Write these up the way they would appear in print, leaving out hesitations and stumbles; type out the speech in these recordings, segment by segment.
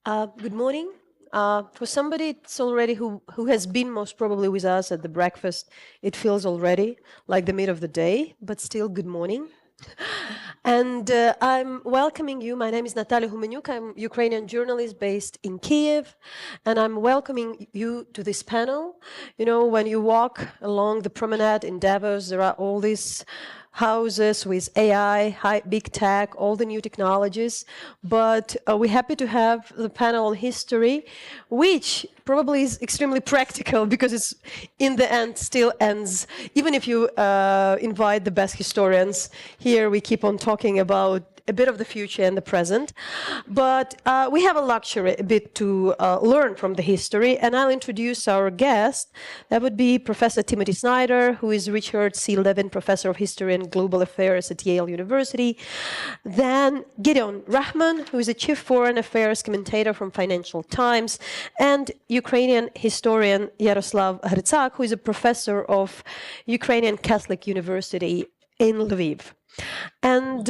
Good morning. For somebody it's already who has been most probably with us at the breakfast, it feels already like the mid of the day, but still good morning. And I'm welcoming you. My name is Nataliia Gumenyuk. I'm Ukrainian journalist based in Kiev, and I'm welcoming you to this panel. You know, when you walk along the promenade in Davos, there are all these houses with AI, big tech, all the new technologies. But we're happy to have the panel on history, which probably is extremely practical because it's, in the end, still ends. Even if you invite the best historians, here we keep on talking about a bit of the future and the present. But we have a luxury a bit to learn from the history, and I'll introduce our guest. That would be Professor Timothy Snyder, who is Richard C. Levin Professor of History and Global Affairs at Yale University. Then Gideon Rachman, who is a Chief Foreign Affairs Commentator from Financial Times, and Ukrainian historian Yaroslav Hrytsak, who is a Professor of Ukrainian Catholic University in Lviv. And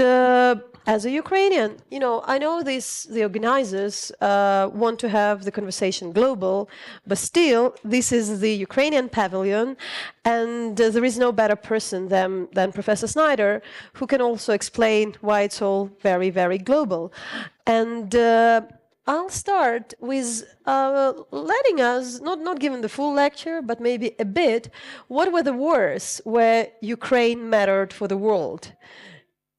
as a Ukrainian, you know, I know the organizers want to have the conversation global, but still, this is the Ukrainian pavilion, and there is no better person than Professor Snyder, who can also explain why it's all very, very global. And I'll start with letting us, not giving the full lecture, but maybe a bit, what were the wars where Ukraine mattered for the world,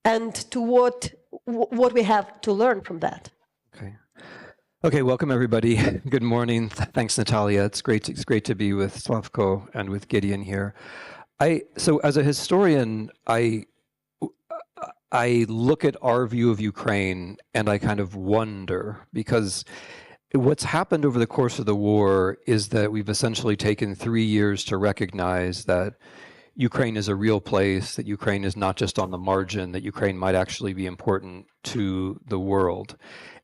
and to what we have to learn from that. Okay, welcome everybody. Good morning. Thanks, Nataliia. It's great to be with Slavko and with Gideon here. So as a historian, I look at our view of Ukraine and I kind of wonder, because what's happened over the course of the war is that we've essentially taken 3 years to recognize that Ukraine is a real place, that Ukraine is not just on the margin, that Ukraine might actually be important to the world.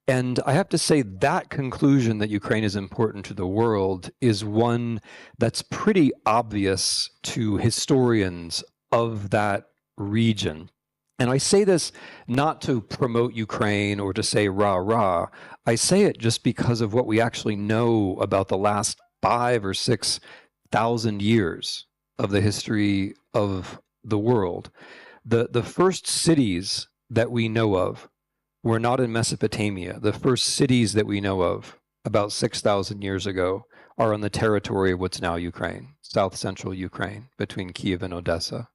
And I have to say that conclusion that Ukraine is important to the world is one that's pretty obvious to historians of that region. And I say this not to promote Ukraine or to say rah, rah. I say it just because of what we actually know about the last 5,000 or 6,000 years of the history of the world. The first cities that we know of were not in Mesopotamia. The first cities that we know of about 6,000 years ago are on the territory of what's now Ukraine, south central Ukraine, between Kiev and Odessa.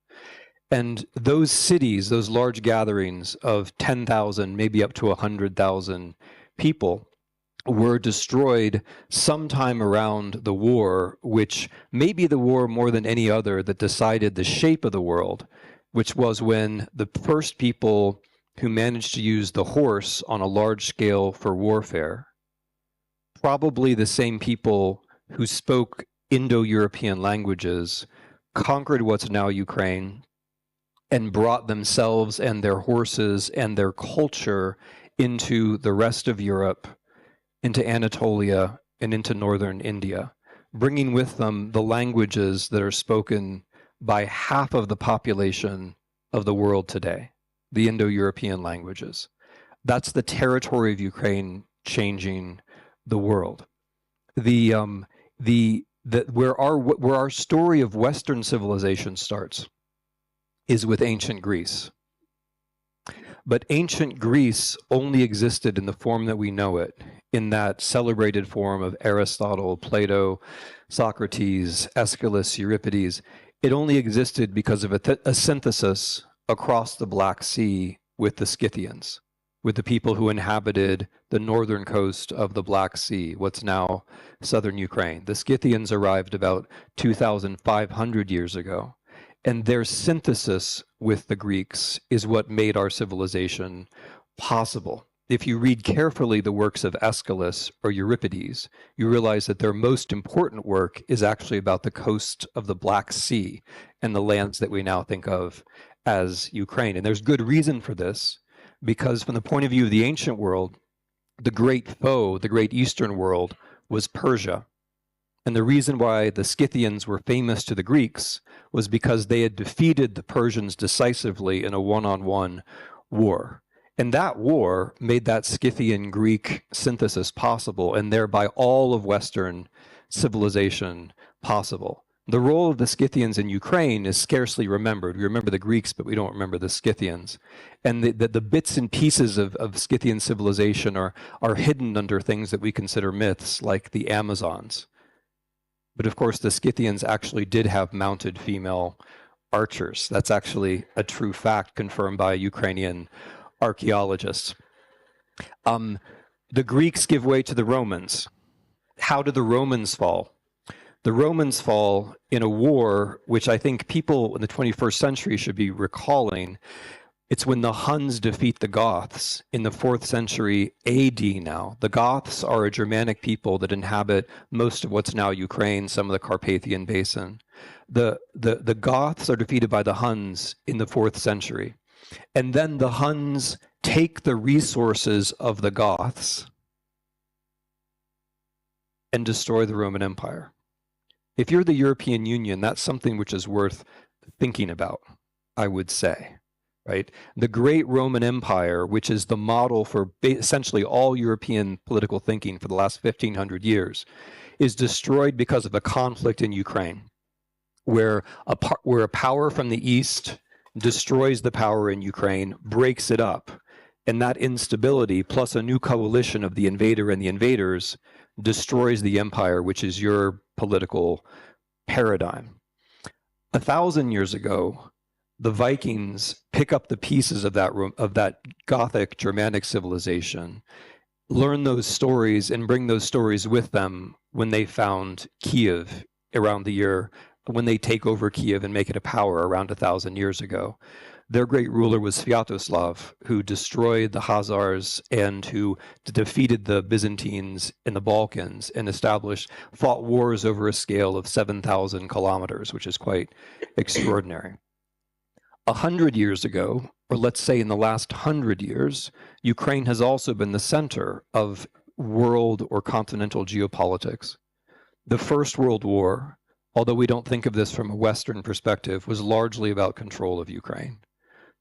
And those cities, those large gatherings of 10,000, maybe up to 100,000 people, were destroyed sometime around the war, which may be the war more than any other that decided the shape of the world, which was when the first people who managed to use the horse on a large scale for warfare, probably the same people who spoke Indo-European languages, conquered what's now Ukraine and brought themselves and their horses and their culture into the rest of Europe, into Anatolia, and into northern India, bringing with them the languages that are spoken by half of the population of the world today, the Indo-European languages. That's the territory of Ukraine changing the world. Where our story of Western civilization starts is with ancient Greece. But ancient Greece only existed in the form that we know it, in that celebrated form of Aristotle, Plato, Socrates, Aeschylus, Euripides. It only existed because of a synthesis across the Black Sea with the Scythians, with the people who inhabited the northern coast of the Black Sea, what's now southern Ukraine. The Scythians arrived about 2,500 years ago. And their synthesis with the Greeks is what made our civilization possible. If you read carefully the works of Aeschylus or Euripides, you realize that their most important work is actually about the coast of the Black Sea and the lands that we now think of as Ukraine. And there's good reason for this, because from the point of view of the ancient world, the great foe, the great Eastern world, was Persia. And the reason why the Scythians were famous to the Greeks was because they had defeated the Persians decisively in a one-on-one war. And that war made that Scythian-Greek synthesis possible, and thereby all of Western civilization possible. The role of the Scythians in Ukraine is scarcely remembered. We remember the Greeks, but we don't remember the Scythians. And the bits and pieces of Scythian civilization are hidden under things that we consider myths, like the Amazons. But of course, the Scythians actually did have mounted female archers. That's actually a true fact confirmed by Ukrainian archaeologists. The Greeks give way to the Romans. How did the Romans fall? The Romans fall in a war which I think people in the 21st century should be recalling. It's when the Huns defeat the Goths in the 4th century AD now. The Goths are a Germanic people that inhabit most of what's now Ukraine, some of the Carpathian Basin. The Goths are defeated by the Huns in the 4th century. And then the Huns take the resources of the Goths and destroy the Roman Empire. If you're the European Union, that's something which is worth thinking about, I would say, right? The great Roman Empire, which is the model for essentially all European political thinking for the last 1,500 years, is destroyed because of a conflict in Ukraine, where a power from the East destroys the power in Ukraine, breaks it up, and that instability, plus a new coalition of the invader and the invaders, destroys the empire, which is your political paradigm. 1,000 years ago, the Vikings pick up the pieces of that Gothic Germanic civilization, learn those stories, and bring those stories with them when they found Kiev around the year, when they take over Kiev and make it a power around 1,000 years ago. Their great ruler was Yaroslav, who destroyed the Khazars and who defeated the Byzantines in the Balkans and fought wars over a scale of 7,000 kilometers, which is quite extraordinary. 100 years ago, or let's say in the last 100 years, Ukraine has also been the center of world or continental geopolitics. The First World War, although we don't think of this from a Western perspective, was largely about control of Ukraine.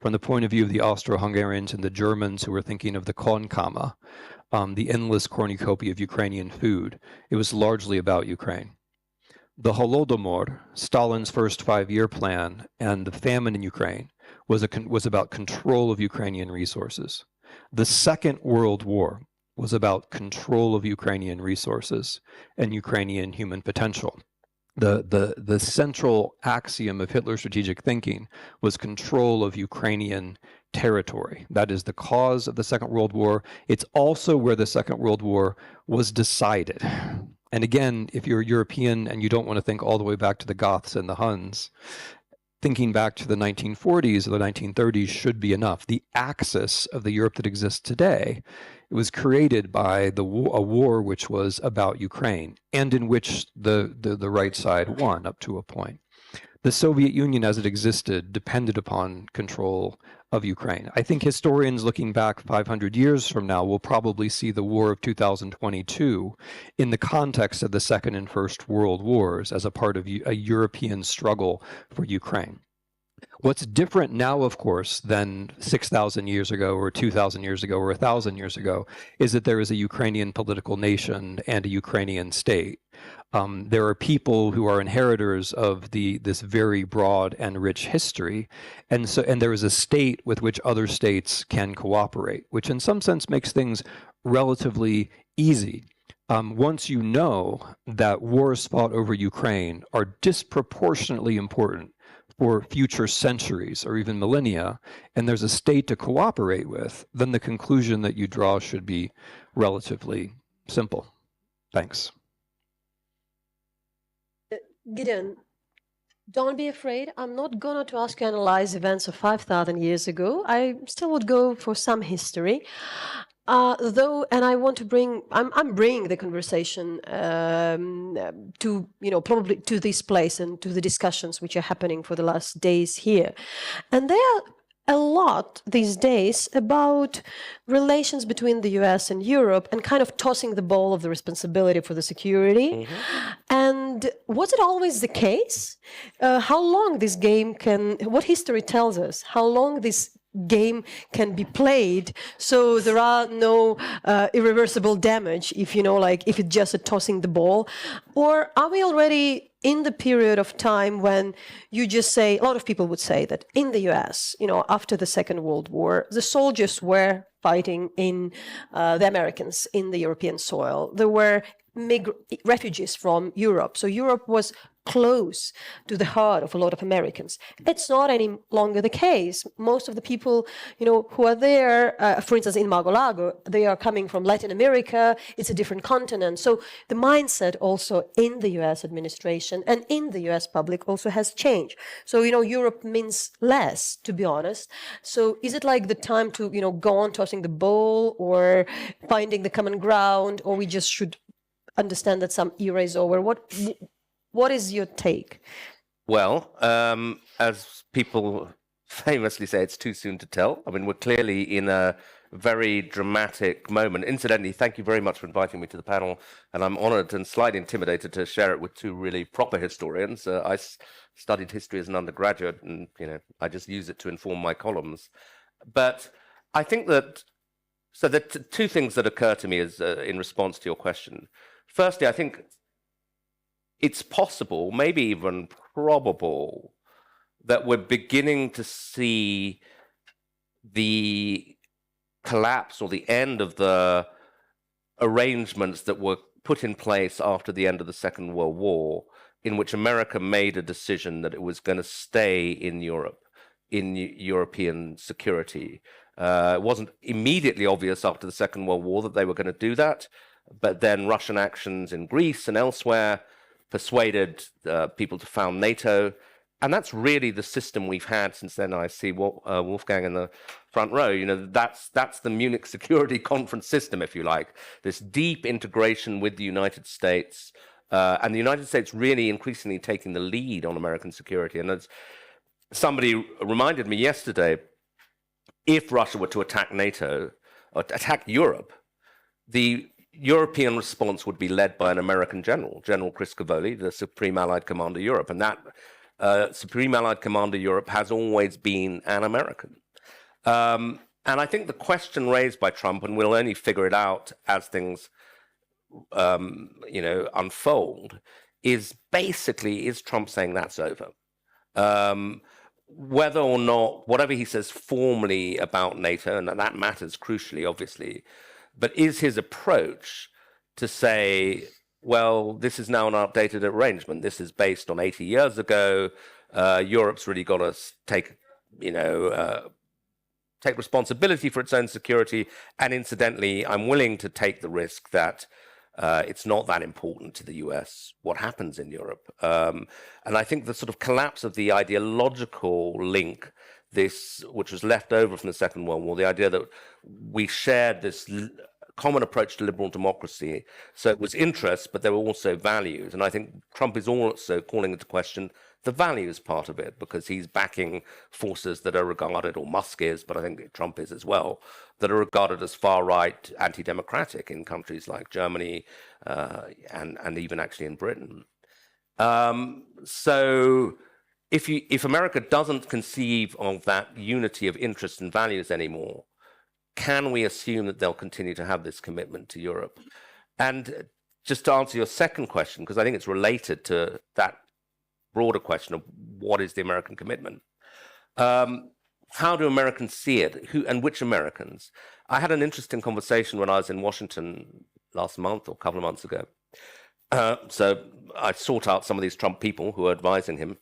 From the point of view of the Austro-Hungarians and the Germans who were thinking of the Kornkama, the endless cornucopia of Ukrainian food, it was largely about Ukraine. The Holodomor, Stalin's first 5-year plan, and the famine in Ukraine was about control of Ukrainian resources. The Second World War was about control of Ukrainian resources and Ukrainian human potential. The central axiom of Hitler's strategic thinking was control of Ukrainian territory. That is the cause of the Second World War. It's also where the Second World War was decided. And again, if you're European and you don't want to think all the way back to the Goths and the Huns, thinking back to the 1940s or the 1930s should be enough. The axis of the Europe that exists today, it was created by a war which was about Ukraine and in which the right side won up to a point. The Soviet Union as it existed depended upon control of Ukraine. I think historians looking back 500 years from now will probably see the war of 2022 in the context of the Second and First World Wars as a part of a European struggle for Ukraine. What's different now, of course, than 6,000 years ago or 2,000 years ago or 1,000 years ago is that there is a Ukrainian political nation and a Ukrainian state. There are people who are inheritors of this very broad and rich history, and there is a state with which other states can cooperate, which in some sense makes things relatively easy. Once you know that wars fought over Ukraine are disproportionately important for future centuries or even millennia, and there's a state to cooperate with, then the conclusion that you draw should be relatively simple. Thanks. Gideon, don't be afraid. I'm not going to ask you to analyze events of 5,000 years ago. I still would go for some history. Though, and I want to I'm bringing the conversation to, probably to this place and to the discussions which are happening for the last days here. And there are a lot these days about relations between the US and Europe and kind of tossing the ball of the responsibility for the security. Mm-hmm. And was it always the case? How long this game what history tells us, how long this game can be played, so there are no irreversible damage if, you know, like if it's just a tossing the ball? Or are we already in the period of time when you just say, a lot of people would say that in the US, you know, after the Second World War, the soldiers were fighting in the Americans in the European soil. There were refugees from Europe. So Europe was close to the heart of a lot of Americans. It's not any longer the case. Most of the people, you know, who are there, for instance, in Lago, they are coming from Latin America. It's a different continent. So the mindset also in the US administration and in the US public also has changed. So, you know, Europe means less, to be honest. So is it like the time to, you know, go on tossing the ball or finding the common ground, or we just should understand that some era is over? What is your take? Well, as people famously say, it's too soon to tell. I mean, we're clearly in a very dramatic moment. Incidentally, thank you very much for inviting me to the panel, and I'm honored and slightly intimidated to share it with two really proper historians. I studied history as an undergraduate, and, you know, I just use it to inform my columns. But I think that, so the two things that occur to me is in response to your question. Firstly, I think it's possible, maybe even probable, that we're beginning to see the collapse or the end of the arrangements that were put in place after the end of the Second World War, in which America made a decision that it was going to stay in Europe, in European security. It wasn't immediately obvious after the Second World War that they were going to do that, but then Russian actions in Greece and elsewhere persuaded people to found NATO. And that's really the system we've had since then. I see Wolfgang in the front row. You know, that's the Munich Security Conference system, if you like, this deep integration with the United States, and the United States really increasingly taking the lead on American security. And as somebody reminded me yesterday, if Russia were to attack NATO or attack Europe, the European response would be led by an American general, General Chris Cavoli, the Supreme Allied Commander Europe. And that Supreme Allied Commander Europe has always been an American. And I think the question raised by Trump, and we'll only figure it out as things you know, unfold, is basically, is Trump saying that's over? Whether or not, whatever he says formally about NATO, and that matters crucially, obviously, but is his approach to say, well, this is now an updated arrangement. This is based on 80 years ago. Europe's really got to take, you know, take responsibility for its own security. And incidentally, I'm willing to take the risk that it's not that important to the US what happens in Europe. And I think the sort of collapse of the ideological link, this, which was left over from the Second World War, the idea that we shared this common approach to liberal democracy. So it was interests, but there were also values. And I think Trump is also calling into question the values part of it, because he's backing forces that are regarded, or Musk is, but I think Trump is as well, that are regarded as far-right, anti-democratic in countries like Germany and even actually in Britain. So if America doesn't conceive of that unity of interests and values anymore, can we assume that they'll continue to have this commitment to Europe? And just to answer your second question, because I think it's related to that broader question of what is the American commitment? How do Americans see it? Who and which Americans? I had an interesting conversation when I was in Washington last month or a couple of months ago. So I sought out some of these Trump people who were advising him,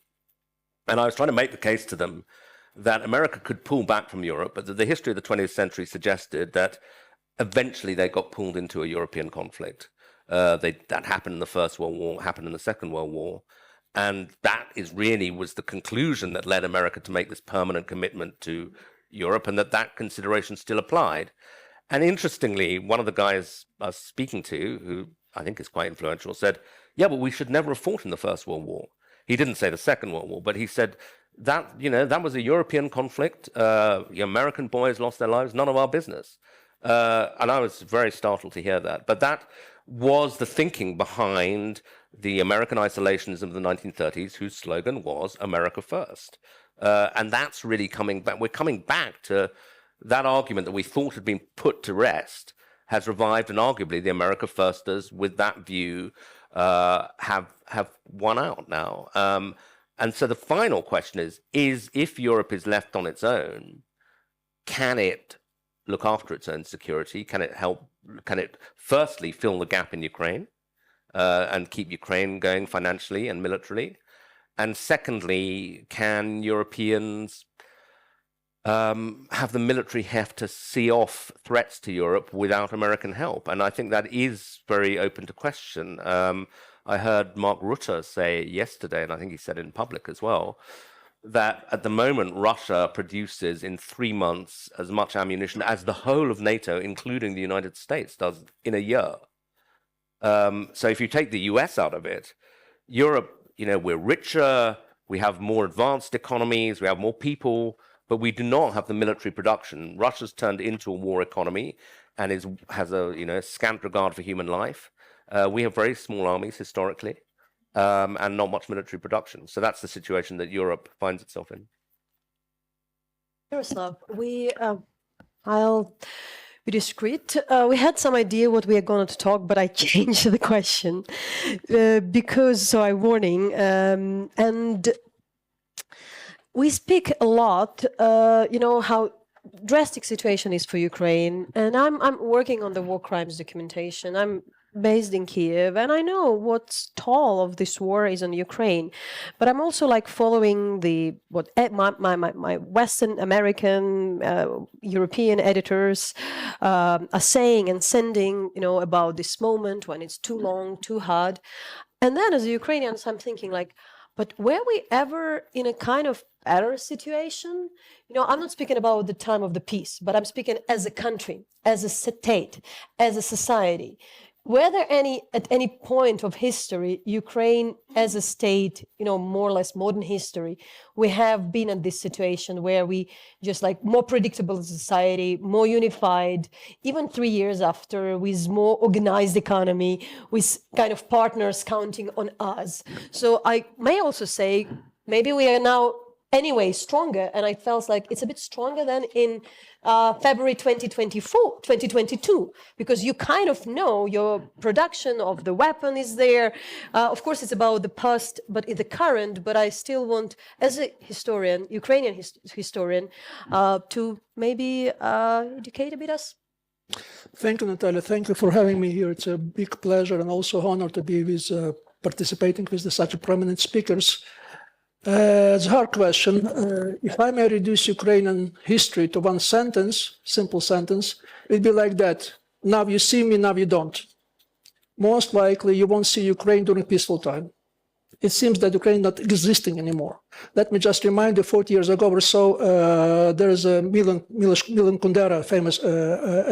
and I was trying to make the case to them that America could pull back from Europe, but that the history of the 20th century suggested that eventually they got pulled into a European conflict. That happened in the First World War, happened in the Second World War. And that was the conclusion that led America to make this permanent commitment to Europe, and that consideration still applied. And interestingly, one of the guys I was speaking to, who I think is quite influential, said, yeah, but we should never have fought in the First World War. He didn't say the Second World War, but he said that, you know, that was a European conflict. The American boys lost their lives, none of our business. And I was very startled to hear that. But that was the thinking behind the American isolationism of the 1930s, whose slogan was America First. And that's really coming back. We're coming back to that argument that we thought had been put to rest has revived, and arguably the America Firsters with that view have won out now. And so the final question is if Europe is left on its own, can it look after its own security? Can it firstly fill the gap in Ukraine and keep Ukraine going financially and militarily? And secondly, can Europeans have the military heft to see off threats to Europe without American help? And I think that is very open to question. I heard Mark Rutte say yesterday, and I think he said it in public as well, that at the moment Russia produces in 3 months as much ammunition as the whole of NATO, including the United States, does in a year. So if you take the US out of it, Europe, we're richer, we have more advanced economies, we have more people, but we do not have the military production. Russia's turned into a war economy and has a scant regard for human life. We have very small armies historically, and not much military production. So that's the situation that Europe finds itself in. Yaroslav, I'll be discreet. We had some idea what we are going to talk, but I changed the question so I'm warning. And we speak a lot, how drastic situation is for Ukraine, and I'm working on the war crimes documentation. I'm based in Kiev, and I know what's toll of this war is on Ukraine, but I'm also following what my Western American, European editors are saying and sending, about this moment when it's too long, too hard, and then as a Ukrainian, I'm thinking but were we ever in a kind of better situation? I'm not speaking about the time of the peace, but I'm speaking as a country, as a state, as a society. Were there at any point of history, Ukraine as a state, more or less modern history, we have been in this situation where we just more predictable society, more unified, even 3 years after, with more organized economy, with kind of partners counting on us. So I may also say, maybe we are now anyway stronger, and I felt it's a bit stronger than in February 2022, because you kind of know your production of the weapon is there. Of course, it's about the past, but in the current. But I still want, as a historian, Ukrainian historian, to maybe educate a bit us. Thank you, Nataliia. Thank you for having me here. It's a big pleasure and also honor to be participating with such prominent speakers. It's a hard question. If I may reduce Ukrainian history to one sentence, simple sentence, it'd be like that. Now you see me, now you don't. Most likely you won't see Ukraine during peaceful time. It seems that Ukraine is not existing anymore. Let me just remind you, 40 years ago or so, there is a Milan Kundera famous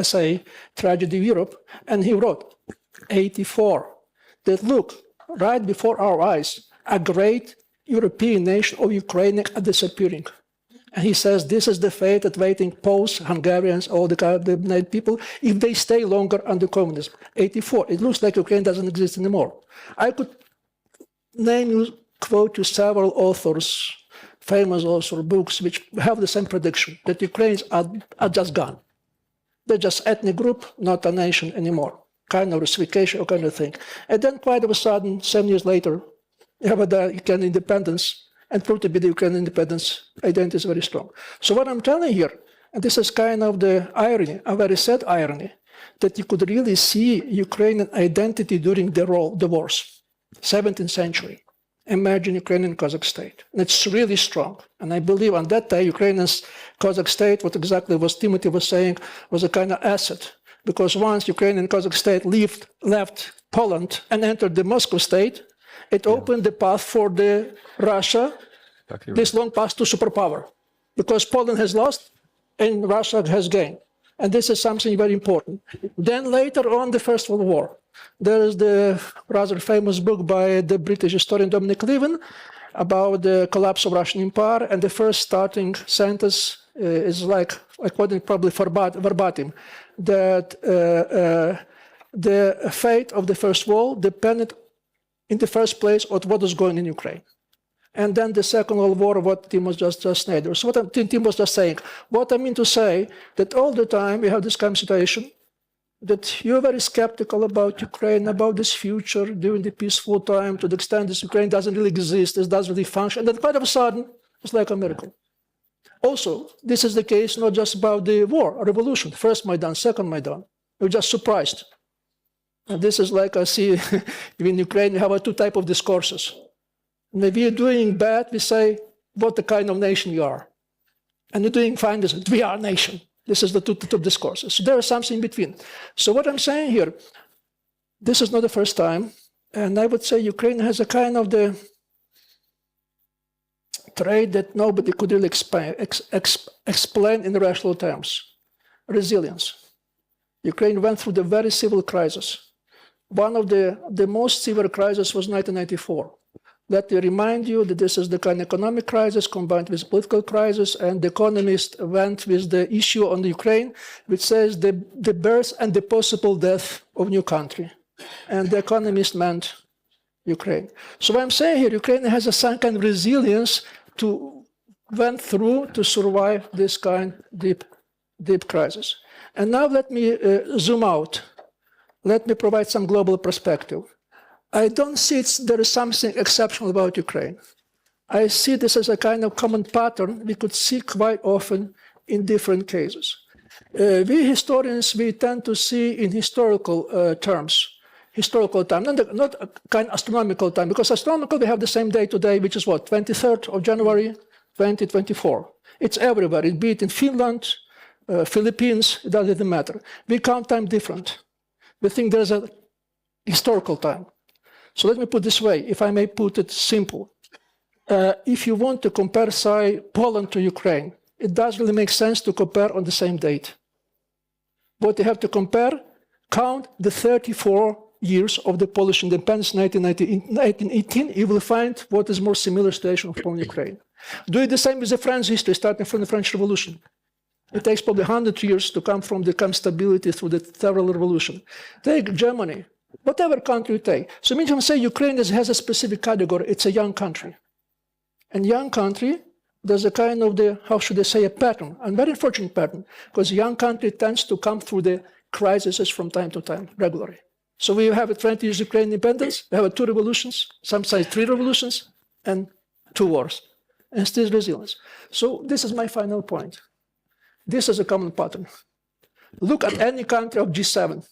essay, Tragedy of Europe, and he wrote, 84, that look, right before our eyes, a great European nation of Ukraine are disappearing. And he says this is the fate that waiting Poles, Hungarians, all the people, if they stay longer under communism. 84, it looks like Ukraine doesn't exist anymore. I could quote you several authors, famous author books, which have the same prediction, that Ukrainians are just gone. They're just ethnic group, not a nation anymore. Kind of russification or kind of thing. And then quite of a sudden, 7 years later, you have the Ukrainian independence, and proved to be the Ukrainian independence identity is very strong. So what I'm telling here, and this is kind of the irony, a very sad irony, that you could really see Ukrainian identity during the wars, 17th century. Imagine Ukrainian Kazakh state. And it's really strong. And I believe on that day, Ukrainian Kazakh state, what exactly was Timothy was saying, was a kind of asset. Because once Ukrainian Kazakh state left Poland and entered the Moscow state, it opened the path for the Russia, this long path to superpower, because Poland has lost and Russia has gained. And this is something very important. Then later on, the First World War, there is the rather famous book by the British historian Dominic Levin about the collapse of Russian Empire, and the first starting sentence is quoting probably verbatim, that the fate of the First World depended in the first place on what was going in Ukraine. And then the Second World War, what Tim was just Snyder. So what Tim was just saying, what I mean to say, that all the time we have this kind of situation, that you're very skeptical about Ukraine, about this future during the peaceful time, to the extent this Ukraine doesn't really exist, it doesn't really function, and then quite of a sudden, it's like a miracle. Also, this is the case not just about the war or revolution, first Maidan, second Maidan. We're just surprised. And this is like I see in Ukraine, we have two types of discourses. When we are doing bad, we say, what the kind of nation you are. And you're doing fine, we are a nation. This is the two discourses. So there is something in between. So what I'm saying here, this is not the first time. And I would say Ukraine has a kind of the trait that nobody could really explain in rational terms. Resilience. Ukraine went through the very severe crisis. One of the most severe crises was 1994. Let me remind you that this is the kind of economic crisis combined with political crisis, and The Economist went with the issue on the Ukraine, which says the birth and the possible death of new country. And The Economist meant Ukraine. So what I'm saying here, Ukraine has a some kind of resilience went through to survive this kind of deep crisis. And now let me zoom out. Let me provide some global perspective. I don't see there is something exceptional about Ukraine. I see this as a kind of common pattern we could see quite often in different cases. We historians, we tend to see in historical terms, not a kind of astronomical time, because astronomical we have the same day today, which is what, 23rd of January 2024. It's everywhere, be it in Finland, Philippines, it doesn't matter. We count time different. We think there's a historical time. So let me put it this way, if I may put it simple. If you want to compare, say, Poland to Ukraine, it doesn't really make sense to compare on the same date. What you have to compare, count the 34 years of the Polish independence, 1918, you will find what is more similar situation from Ukraine. Do it the same with the French history, starting from the French Revolution. It takes probably 100 years to come from the kind of stability through the Federal Revolution. Take Germany. Whatever country you take. So when you say Ukraine has a specific category, it's a young country. And young country, there's a kind of how should I say, a pattern, a very unfortunate pattern, because young country tends to come through the crises from time to time, regularly. So we have a 20 years Ukrainian independence, we have 2 revolutions, some say 3 revolutions, and 2 wars, and still resilience. So this is my final point. This is a common pattern. Look at any country of G7,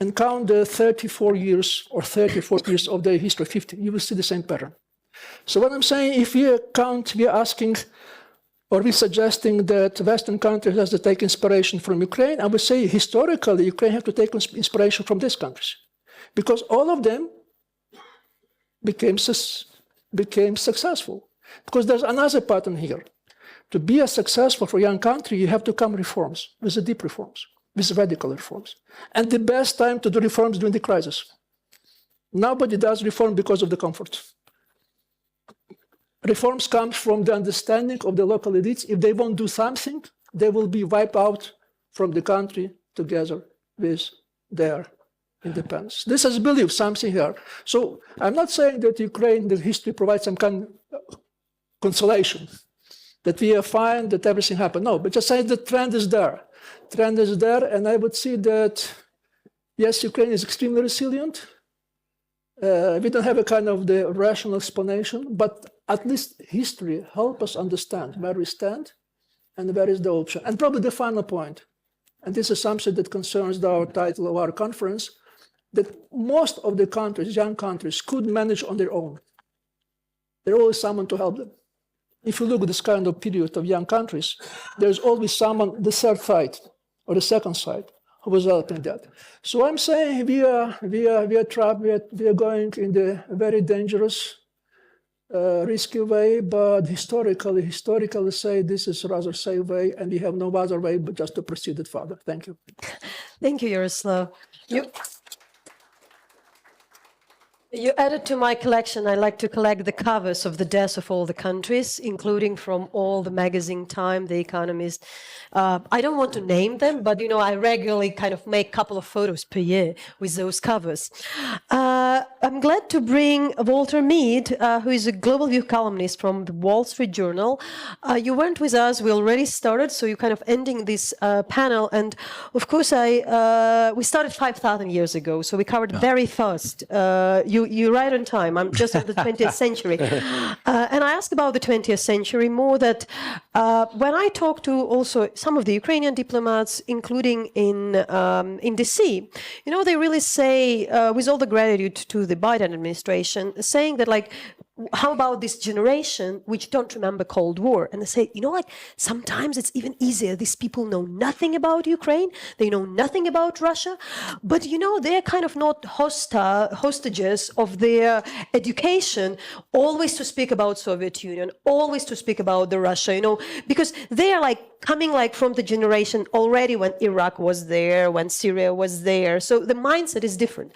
and count the 34 years or 34 years of their history, 50, you will see the same pattern. So what I'm saying, if we count, we are asking, or we're suggesting that Western countries have to take inspiration from Ukraine, I would say historically, Ukraine have to take inspiration from these countries. Because all of them became successful. Because there's another pattern here. To be a successful for a young country, you have to come reforms, with the deep reforms, with radical reforms. And the best time to do reforms during the crisis. Nobody does reform because of the comfort. Reforms come from the understanding of the local elites. If they won't do something, they will be wiped out from the country together with their independence. This is belief, something here. So I'm not saying that Ukraine, the history provides some kind of consolation, that we are fine, that everything happened. No, but just saying the trend is there. Trend is there, and I would see that, yes, Ukraine is extremely resilient. We don't have a kind of the rational explanation, but at least history helps us understand where we stand and where is the option. And probably the final point, and this is something that concerns our title of our conference, that most of the countries, young countries, could manage on their own. There's always someone to help them. If you look at this kind of period of young countries, there's always someone, the third side or the second side, who was helping that. So I'm saying we are trapped, we are going in the very dangerous, risky way, but historically say this is a rather safe way, and we have no other way but just to proceed it further. Thank you. Thank you, Yaroslav. You added to my collection. I like to collect the covers of the deaths of all the countries, including from all the magazine Time, The Economist. I don't want to name them, but I regularly kind of make a couple of photos per year with those covers. I'm glad to bring Walter Mead, who is a global view columnist from the Wall Street Journal. You weren't with us. We already started, so you're kind of ending this panel. And of course, we started 5,000 years ago, so we covered very fast. You're right on time. I'm just in the 20th century. And I asked about the 20th century more that when I talk to also some of the Ukrainian diplomats, including in DC, they really say, with all the gratitude to the Biden administration, saying that, like, how about this generation which don't remember Cold War? And they say, sometimes it's even easier. These people know nothing about Ukraine. They know nothing about Russia. But, they're kind of not hostages of their education, always to speak about Soviet Union, always to speak about the Russia, because they are coming from the generation already when Iraq was there, when Syria was there. So the mindset is different.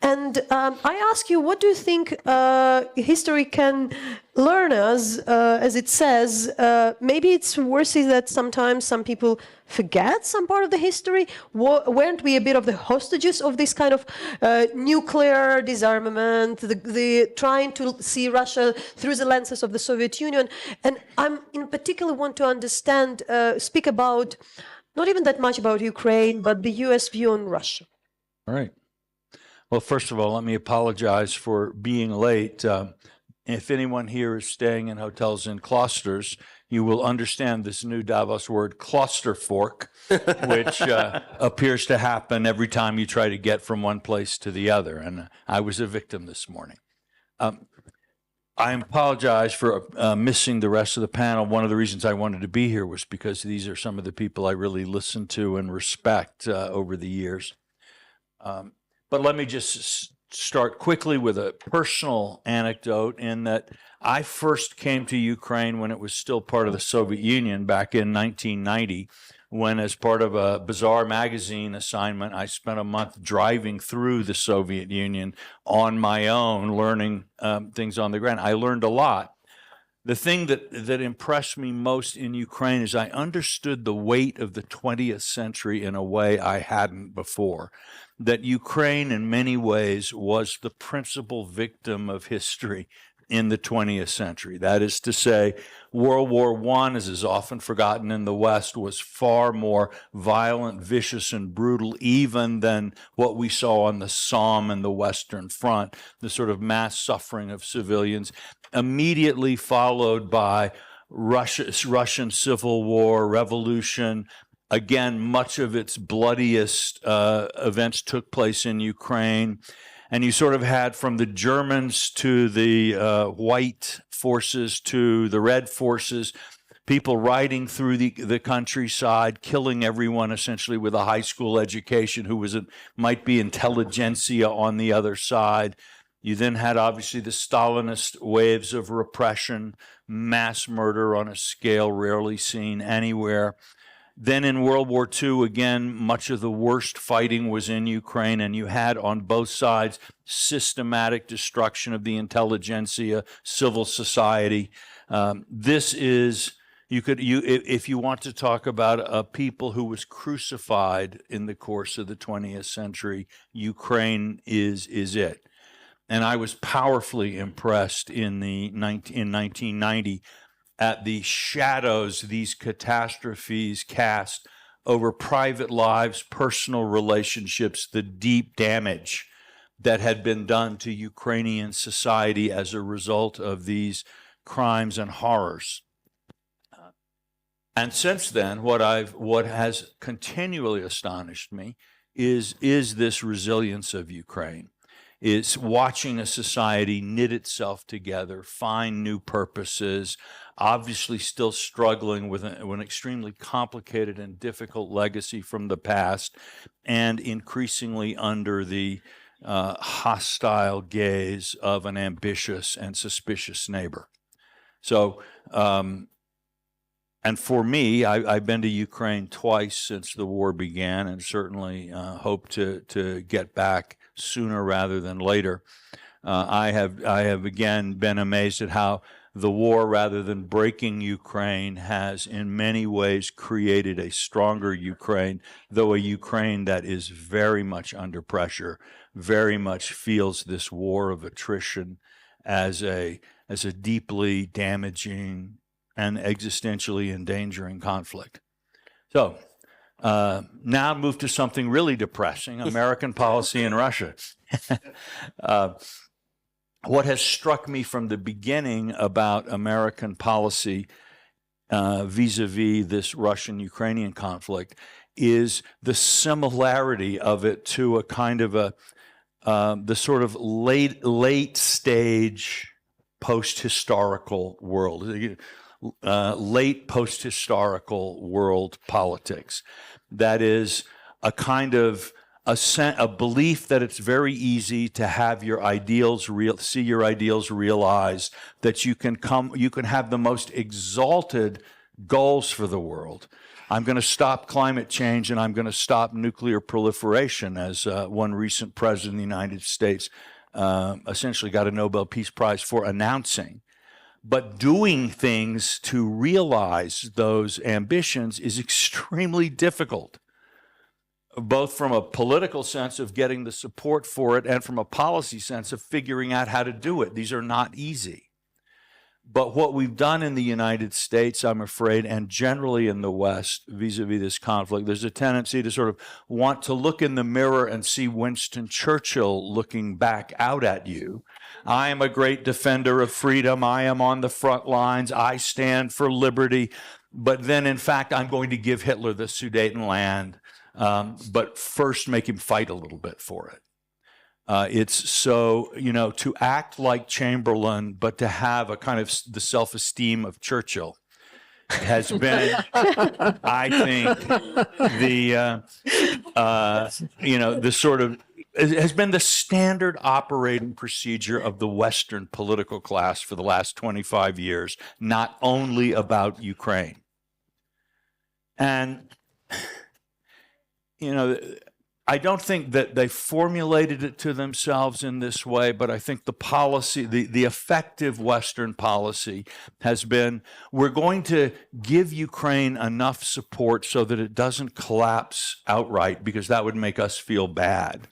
And I ask you, what do you think history can learn us, as it says? Maybe it's worthy that sometimes some people forget some part of the history. Weren't we a bit of the hostages of this kind of nuclear disarmament, the trying to see Russia through the lenses of the Soviet Union? And I'm in particular want to understand, speak about, not even that much about Ukraine, but the US view on Russia. All right. Well, first of all, let me apologize for being late. If anyone here is staying in hotels in clusters, you will understand this new Davos word, clusterfork, which appears to happen every time you try to get from one place to the other. And I was a victim this morning. I apologize for missing the rest of the panel. One of the reasons I wanted to be here was because these are some of the people I really listen to and respect over the years. But let me just start quickly with a personal anecdote in that I first came to Ukraine when it was still part of the Soviet Union back in 1990, when as part of a Bazaar magazine assignment, I spent a month driving through the Soviet Union on my own, learning things on the ground. I learned a lot. The thing that impressed me most in Ukraine is I understood the weight of the 20th century in a way I hadn't before. That Ukraine, in many ways, was the principal victim of history in the 20th century. That is to say, World War I, as is often forgotten in the West, was far more violent, vicious, and brutal even than what we saw on the Somme and the Western Front, the sort of mass suffering of civilians, immediately followed by Russian Civil War, revolution. Again, much of its bloodiest events took place in Ukraine. And you sort of had from the Germans to the white forces to the red forces, people riding through the countryside, killing everyone essentially with a high school education who might be intelligentsia on the other side. You then had obviously the Stalinist waves of repression, mass murder on a scale rarely seen anywhere. Then in World War II, again, much of the worst fighting was in Ukraine, and you had on both sides systematic destruction of the intelligentsia, civil society. This is, if you want to talk about a people who was crucified in the course of the 20th century, Ukraine is it. And I was powerfully impressed in 1990 at the shadows these catastrophes cast over private lives, personal relationships, the deep damage that had been done to Ukrainian society as a result of these crimes and horrors. And since then, what has continually astonished me is this resilience of Ukraine. Is watching a society knit itself together, find new purposes, obviously still struggling with an extremely complicated and difficult legacy from the past, and increasingly under the hostile gaze of an ambitious and suspicious neighbor. So, and for me, I've been to Ukraine twice since the war began, and certainly hope to get back sooner rather than later. I have again been amazed at how the war, rather than breaking Ukraine, has in many ways created a stronger Ukraine, though a Ukraine that is very much under pressure, very much feels this war of attrition as a deeply damaging and existentially endangering conflict. So now move to something really depressing, American policy in Russia. What has struck me from the beginning about American policy vis-a-vis this Russian-Ukrainian conflict is the similarity of it to a kind of the sort of late stage post-historical world, late post-historical world politics. That is a kind of a belief that it's very easy to have your ideals see your ideals realized, that you can have the most exalted goals for the world. I'm going to stop climate change and I'm going to stop nuclear proliferation, as one recent president of the United States essentially got a Nobel Peace Prize for announcing. But doing things to realize those ambitions is extremely difficult, both from a political sense of getting the support for it and from a policy sense of figuring out how to do it. These are not easy. But what we've done in the United States, I'm afraid, and generally in the West, vis-a-vis this conflict, there's a tendency to sort of want to look in the mirror and see Winston Churchill looking back out at you. I am a great defender of freedom. I am on the front lines. I stand for liberty. But then, in fact, I'm going to give Hitler the Sudetenland. But first make him fight a little bit for it. It's so, to act like Chamberlain, but to have a kind of the self-esteem of Churchill has been, I think, the sort of, it has been the standard operating procedure of the Western political class for the last 25 years, not only about Ukraine. And I don't think that they formulated it to themselves in this way, but I think the policy, the effective Western policy has been, we're going to give Ukraine enough support so that it doesn't collapse outright, because that would make us feel bad.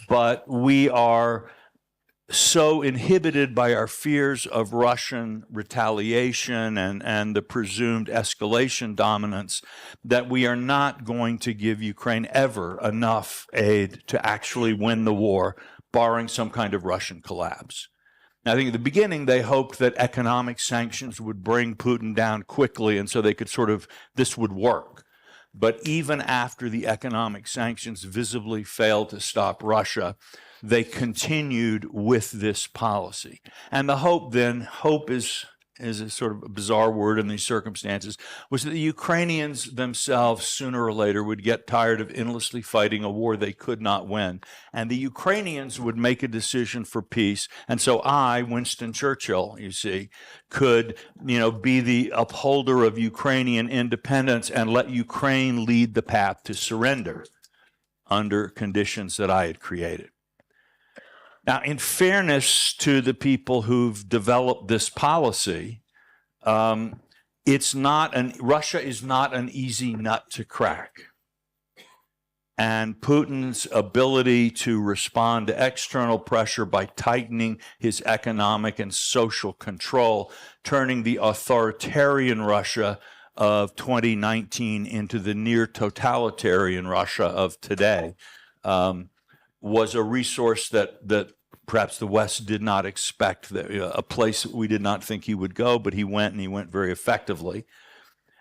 But we are so inhibited by our fears of Russian retaliation and the presumed escalation dominance that we are not going to give Ukraine ever enough aid to actually win the war, barring some kind of Russian collapse. Now, I think at the beginning they hoped that economic sanctions would bring Putin down quickly, and so they could this would work. But even after the economic sanctions visibly failed to stop Russia, they continued with this policy. And the hope is a sort of a bizarre word in these circumstances, was that the Ukrainians themselves sooner or later would get tired of endlessly fighting a war they could not win. And the Ukrainians would make a decision for peace. And so I, Winston Churchill, you see, could, be the upholder of Ukrainian independence and let Ukraine lead the path to surrender under conditions that I had created. Now, in fairness to the people who've developed this policy, Russia is not an easy nut to crack. And Putin's ability to respond to external pressure by tightening his economic and social control, turning the authoritarian Russia of 2019 into the near totalitarian Russia of today, was a resource that perhaps the West did not expect, a place we did not think he would go, but he went, and he went very effectively.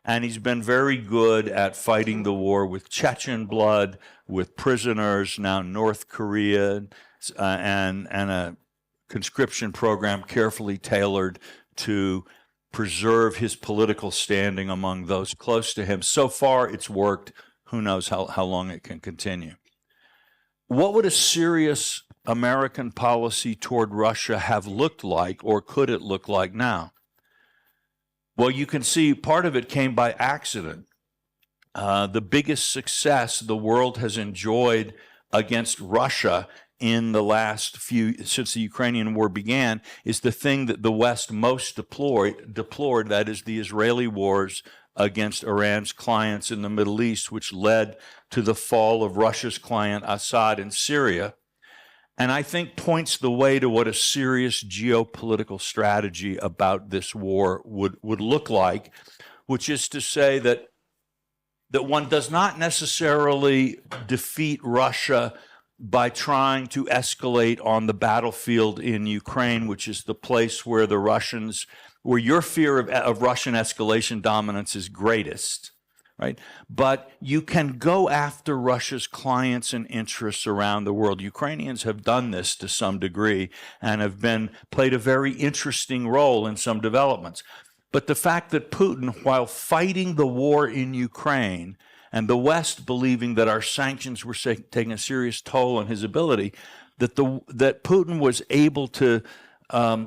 And he's been very good at fighting the war with Chechen blood, with prisoners, now North Korea, and a conscription program carefully tailored to preserve his political standing among those close to him. So far, it's worked. Who knows how long it can continue. What would a serious American policy toward Russia have looked like, or could it look like now? Well, you can see part of it came by accident. The biggest success the world has enjoyed against Russia in the last since the Ukrainian war began, is the thing that the West most deplored, that is the Israeli wars against Iran's clients in the Middle East, which led to the fall of Russia's client Assad in Syria, and I think points the way to what a serious geopolitical strategy about this war would look like, which is to say that one does not necessarily defeat Russia by trying to escalate on the battlefield in Ukraine, which is the place where where your fear of Russian escalation dominance is greatest, right? But you can go after Russia's clients and interests around the world. Ukrainians have done this to some degree and have played a very interesting role in some developments. But the fact that Putin, while fighting the war in Ukraine, and the West believing that our sanctions were taking a serious toll on his ability, that Putin was able to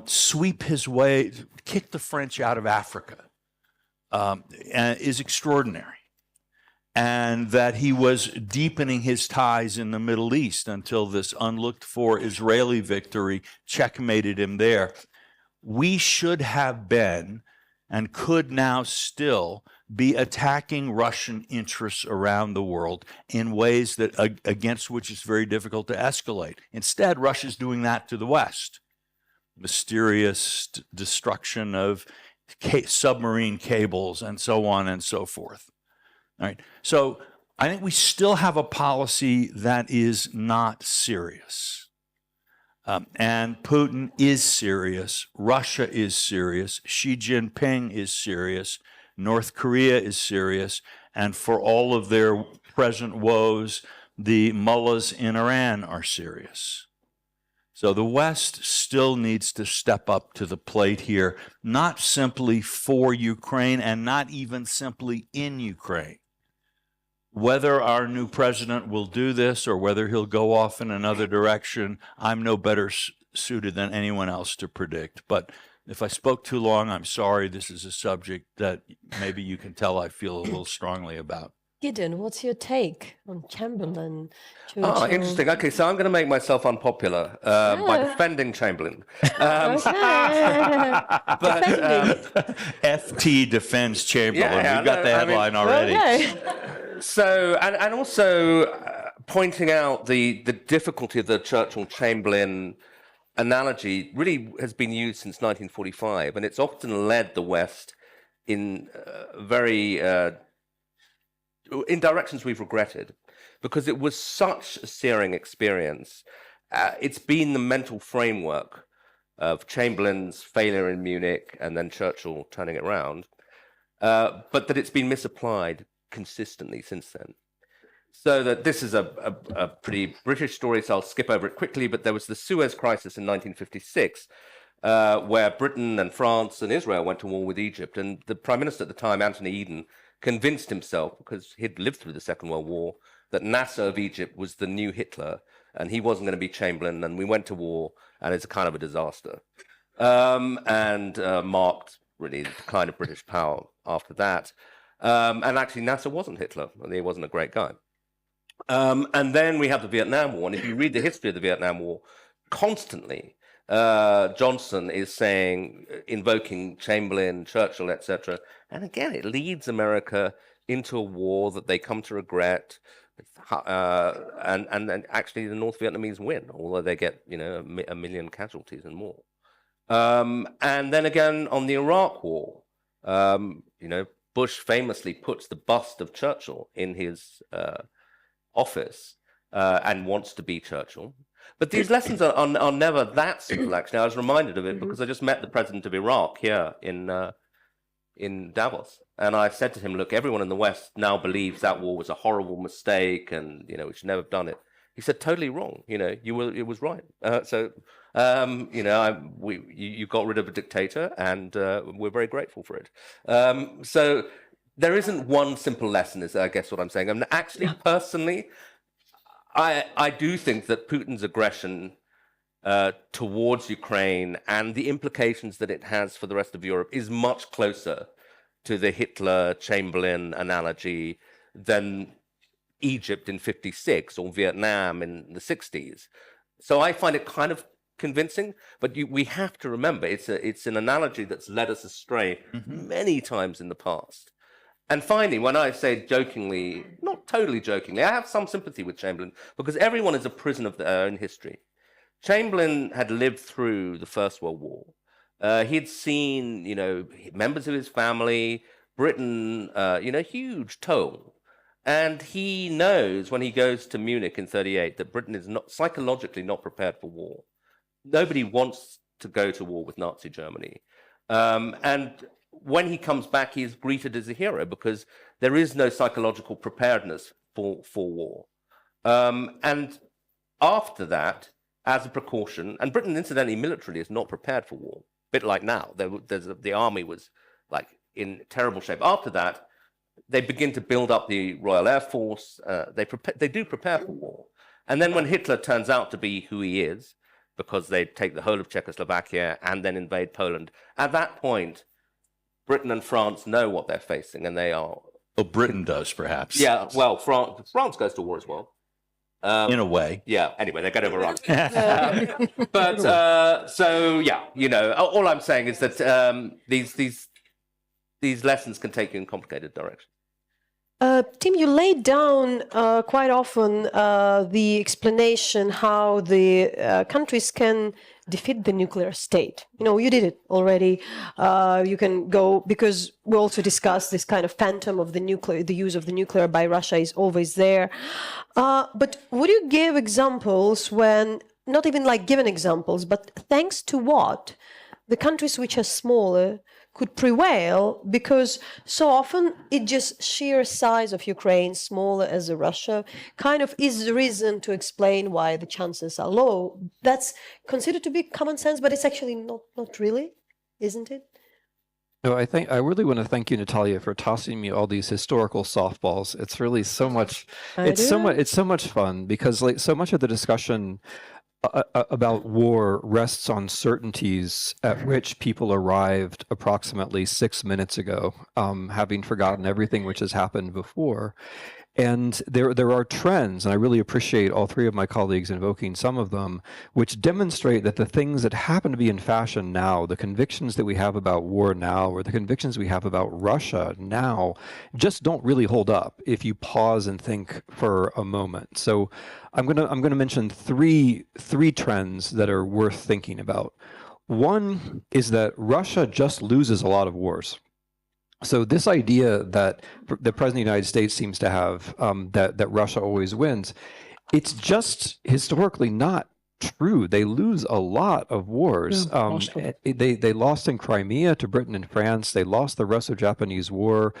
sweep his way, kick the French out of Africa, is extraordinary. And that he was deepening his ties in the Middle East until this unlooked-for Israeli victory checkmated him there. We should have been, and could now still be, attacking Russian interests around the world in ways that against which it's very difficult to escalate. Instead, Russia's doing that to the West. Mysterious destruction of submarine cables and so on and so forth. All right. So I think we still have a policy that is not serious. And Putin is serious. Russia is serious. Xi Jinping is serious. North Korea is serious. And for all of their present woes, the mullahs in Iran are serious. So the West still needs to step up to the plate here, not simply for Ukraine and not even simply in Ukraine. Whether our new president will do this or whether he'll go off in another direction, I'm no better suited than anyone else to predict. But if I spoke too long, I'm sorry. This is a subject that maybe you can tell I feel a little strongly about. Gideon, what's your take on Chamberlain? Oh, interesting. Okay, so I'm going to make myself unpopular by defending Chamberlain. FT defends Chamberlain. Yeah, You've got the headline already. Okay. So, and also pointing out the difficulty of the Churchill-Chamberlain analogy really has been used since 1945, and it's often led the West in in directions we've regretted, because it was such a searing experience. It's been the mental framework of Chamberlain's failure in Munich and then Churchill turning it around, but that it's been misapplied consistently since then. So that this is a pretty British story, so I'll skip over it quickly, but there was the Suez Crisis in 1956, where Britain and France and Israel went to war with Egypt, and the Prime Minister at the time, Anthony Eden, convinced himself, because he'd lived through the Second World War, that Nasser of Egypt was the new Hitler, and he wasn't going to be Chamberlain, and we went to war, and it's a kind of a disaster. And marked really the decline of British power after that. And actually, Nasser wasn't Hitler, and he wasn't a great guy. And then we have the Vietnam War, and if you read the history of the Vietnam War, constantly Johnson is saying, invoking Chamberlain, Churchill, etc. And again, it leads America into a war that they come to regret. And actually, the North Vietnamese win, although they get a million casualties and more. And then again on the Iraq War, Bush famously puts the bust of Churchill in his office and wants to be Churchill. But these lessons are never that simple, actually. I was reminded of it because I just met the president of Iraq here in Davos. And I said to him, look, everyone in the West now believes that war was a horrible mistake and, we should never have done it. He said, totally wrong. It was right. You got rid of a dictator and we're very grateful for it. So there isn't one simple lesson, is I guess what I'm saying. I mean, actually, personally, I do think that Putin's aggression towards Ukraine and the implications that it has for the rest of Europe is much closer to the Hitler-Chamberlain analogy than Egypt in '56 or Vietnam in the '60s. So I find it kind of convincing, but we have to remember it's an analogy that's led us astray many times in the past. And finally, when I say jokingly, not totally jokingly, I have some sympathy with Chamberlain because everyone is a prisoner of their own history. Chamberlain had lived through the First World War. He'd seen, members of his family, Britain, huge toll. And he knows when he goes to Munich in 1938 that Britain is not psychologically not prepared for war. Nobody wants to go to war with Nazi Germany. And when he comes back, he is greeted as a hero because there is no psychological preparedness for war. And after that, as a precaution, and Britain, incidentally, militarily is not prepared for war, a bit like now. The army was like in terrible shape. After that, they begin to build up the Royal Air Force. They do prepare for war. And then when Hitler turns out to be who he is, because they take the whole of Czechoslovakia and then invade Poland, at that point, Britain and France know what they're facing, and they are... Well, Britain does, perhaps. Yeah, well, France goes to war as well. In a way. Yeah, anyway, they get overrun. But, all I'm saying is that these lessons can take you in complicated directions. Tim, you laid down quite often the explanation how the countries can defeat the nuclear state. You did it already. You can go, because we also discussed this kind of phantom of the use of the nuclear by Russia is always there. But would you give examples when, not even like given examples, but thanks to what the countries which are smaller could prevail, because so often it just sheer size of Ukraine, smaller as Russia, kind of is the reason to explain why the chances are low. That's considered to be common sense, but it's actually not really, isn't it? No, I really want to thank you, Nataliia, for tossing me all these historical softballs. It's really so much. It's so much fun because like so much of the discussion about war rests on certainties at which people arrived approximately 6 minutes ago, having forgotten everything which has happened before. And there are trends, and I really appreciate all three of my colleagues invoking some of them, which demonstrate that the things that happen to be in fashion now, the convictions that we have about war now, or the convictions we have about Russia now, just don't really hold up if you pause and think for a moment. So I'm gonna mention three trends that are worth thinking about. One is that Russia just loses a lot of wars. So this idea that the President of the United States seems to have, that Russia always wins, it's just historically not true. They lose a lot of wars. They lost in Crimea to Britain and France. They lost the Russo-Japanese War.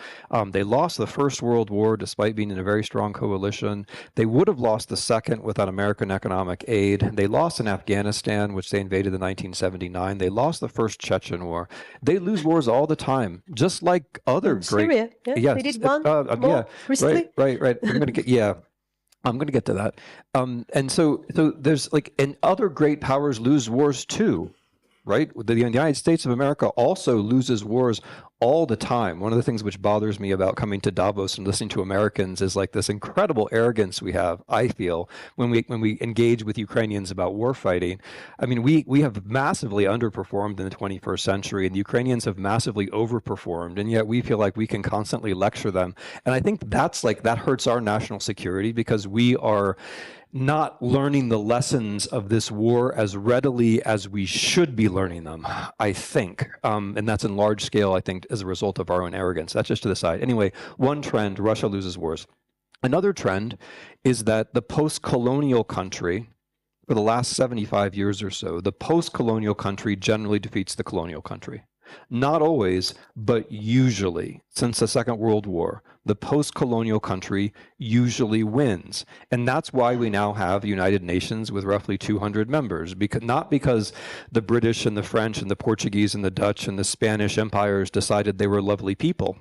They lost the First World War despite being in a very strong coalition. They would have lost the second without American economic aid. They lost in Afghanistan, which they invaded in 1979. They lost the first Chechen War. They lose wars all the time, just like other great... Syria, yeah? Yes, they did one more recently. Right. I'm going to get to that. And so there's and other great powers lose wars too, right? The United States of America also loses wars all the time. One of the things which bothers me about coming to Davos and listening to Americans is like this incredible arrogance we have, I feel, when we engage with Ukrainians about war fighting. I mean, we have massively underperformed in the 21st century, and the Ukrainians have massively overperformed, and yet we feel like we can constantly lecture them. And I think that hurts our national security because we are not learning the lessons of this war as readily as we should be learning them, I think. And that's in large scale, I think, as a result of our own arrogance. That's just to the side. Anyway, one trend, Russia loses wars. Another trend is that the post-colonial country, for the last 75 years or so, the post-colonial country generally defeats the colonial country. Not always, but usually. Since the Second World War, the post-colonial country usually wins. And that's why we now have the United Nations with roughly 200 members. Not because the British and the French and the Portuguese and the Dutch and the Spanish empires decided they were lovely people.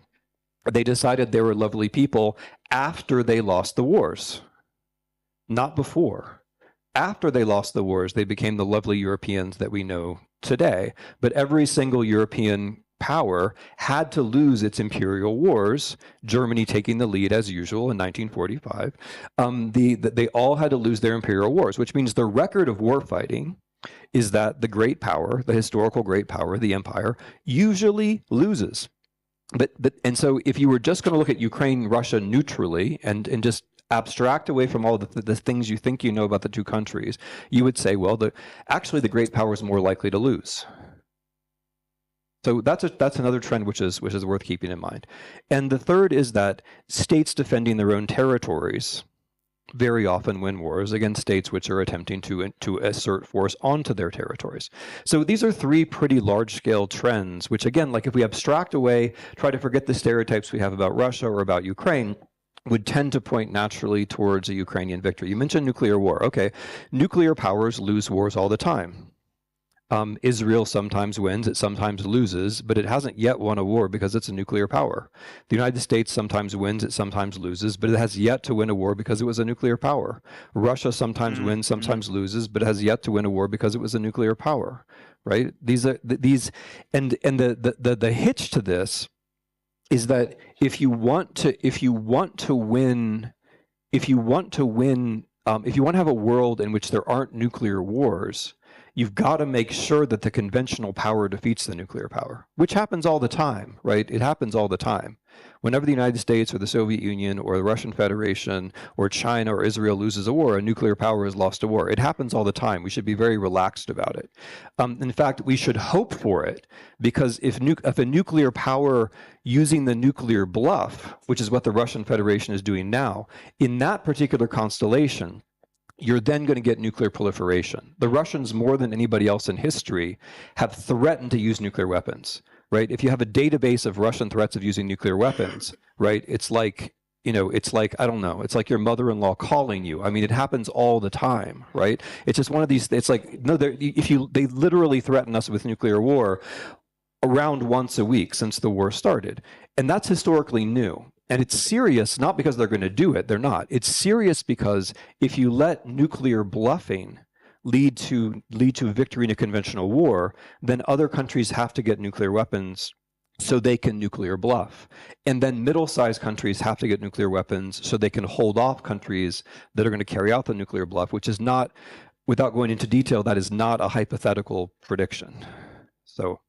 They decided they were lovely people after they lost the wars, not before. After they lost the wars, they became the lovely Europeans that we know today. But every single European power had to lose its imperial wars, Germany taking the lead as usual in 1945, they all had to lose their imperial wars, which means the record of war fighting is that the great power, the historical great power, the empire, usually loses. And so if you were just going to look at Ukraine, Russia neutrally and just abstract away from all the things you think you know about the two countries, you would say, well, actually the great power is more likely to lose. So that's another trend which is worth keeping in mind. And the third is that states defending their own territories very often win wars against states which are attempting to assert force onto their territories. So these are three pretty large-scale trends, which again, like if we abstract away, try to forget the stereotypes we have about Russia or about Ukraine, would tend to point naturally towards a Ukrainian victory. You mentioned nuclear war. Okay, nuclear powers lose wars all the time. Israel sometimes wins, it sometimes loses, but it hasn't yet won a war because it's a nuclear power. The United States sometimes wins, it sometimes loses, but it has yet to win a war because it was a nuclear power. Russia sometimes wins, sometimes loses, but it has yet to win a war because it was a nuclear power, right? The hitch to this is that if you want to have a world in which there aren't nuclear wars, you've got to make sure that the conventional power defeats the nuclear power, which happens all the time, right? It happens all the time. Whenever the United States or the Soviet Union or the Russian Federation or China or Israel loses a war, a nuclear power has lost a war. It happens all the time. We should be very relaxed about it. In fact, we should hope for it, because if a nuclear power using the nuclear bluff, which is what the Russian Federation is doing now, in that particular constellation, you're then going to get nuclear proliferation. The Russians, more than anybody else in history, have threatened to use nuclear weapons, right? If you have a database of Russian threats of using nuclear weapons, right, it's like, I don't know, it's like your mother-in-law calling you. I mean, it happens all the time, right? It's just one of these, it's like, no, they literally threaten us with nuclear war around once a week since the war started. And that's historically new. And it's serious, not because they're going to do it, they're not. It's serious because if you let nuclear bluffing lead to victory in a conventional war, then other countries have to get nuclear weapons so they can nuclear bluff. And then middle-sized countries have to get nuclear weapons so they can hold off countries that are going to carry out the nuclear bluff, which is not, without going into detail, that is not a hypothetical prediction. So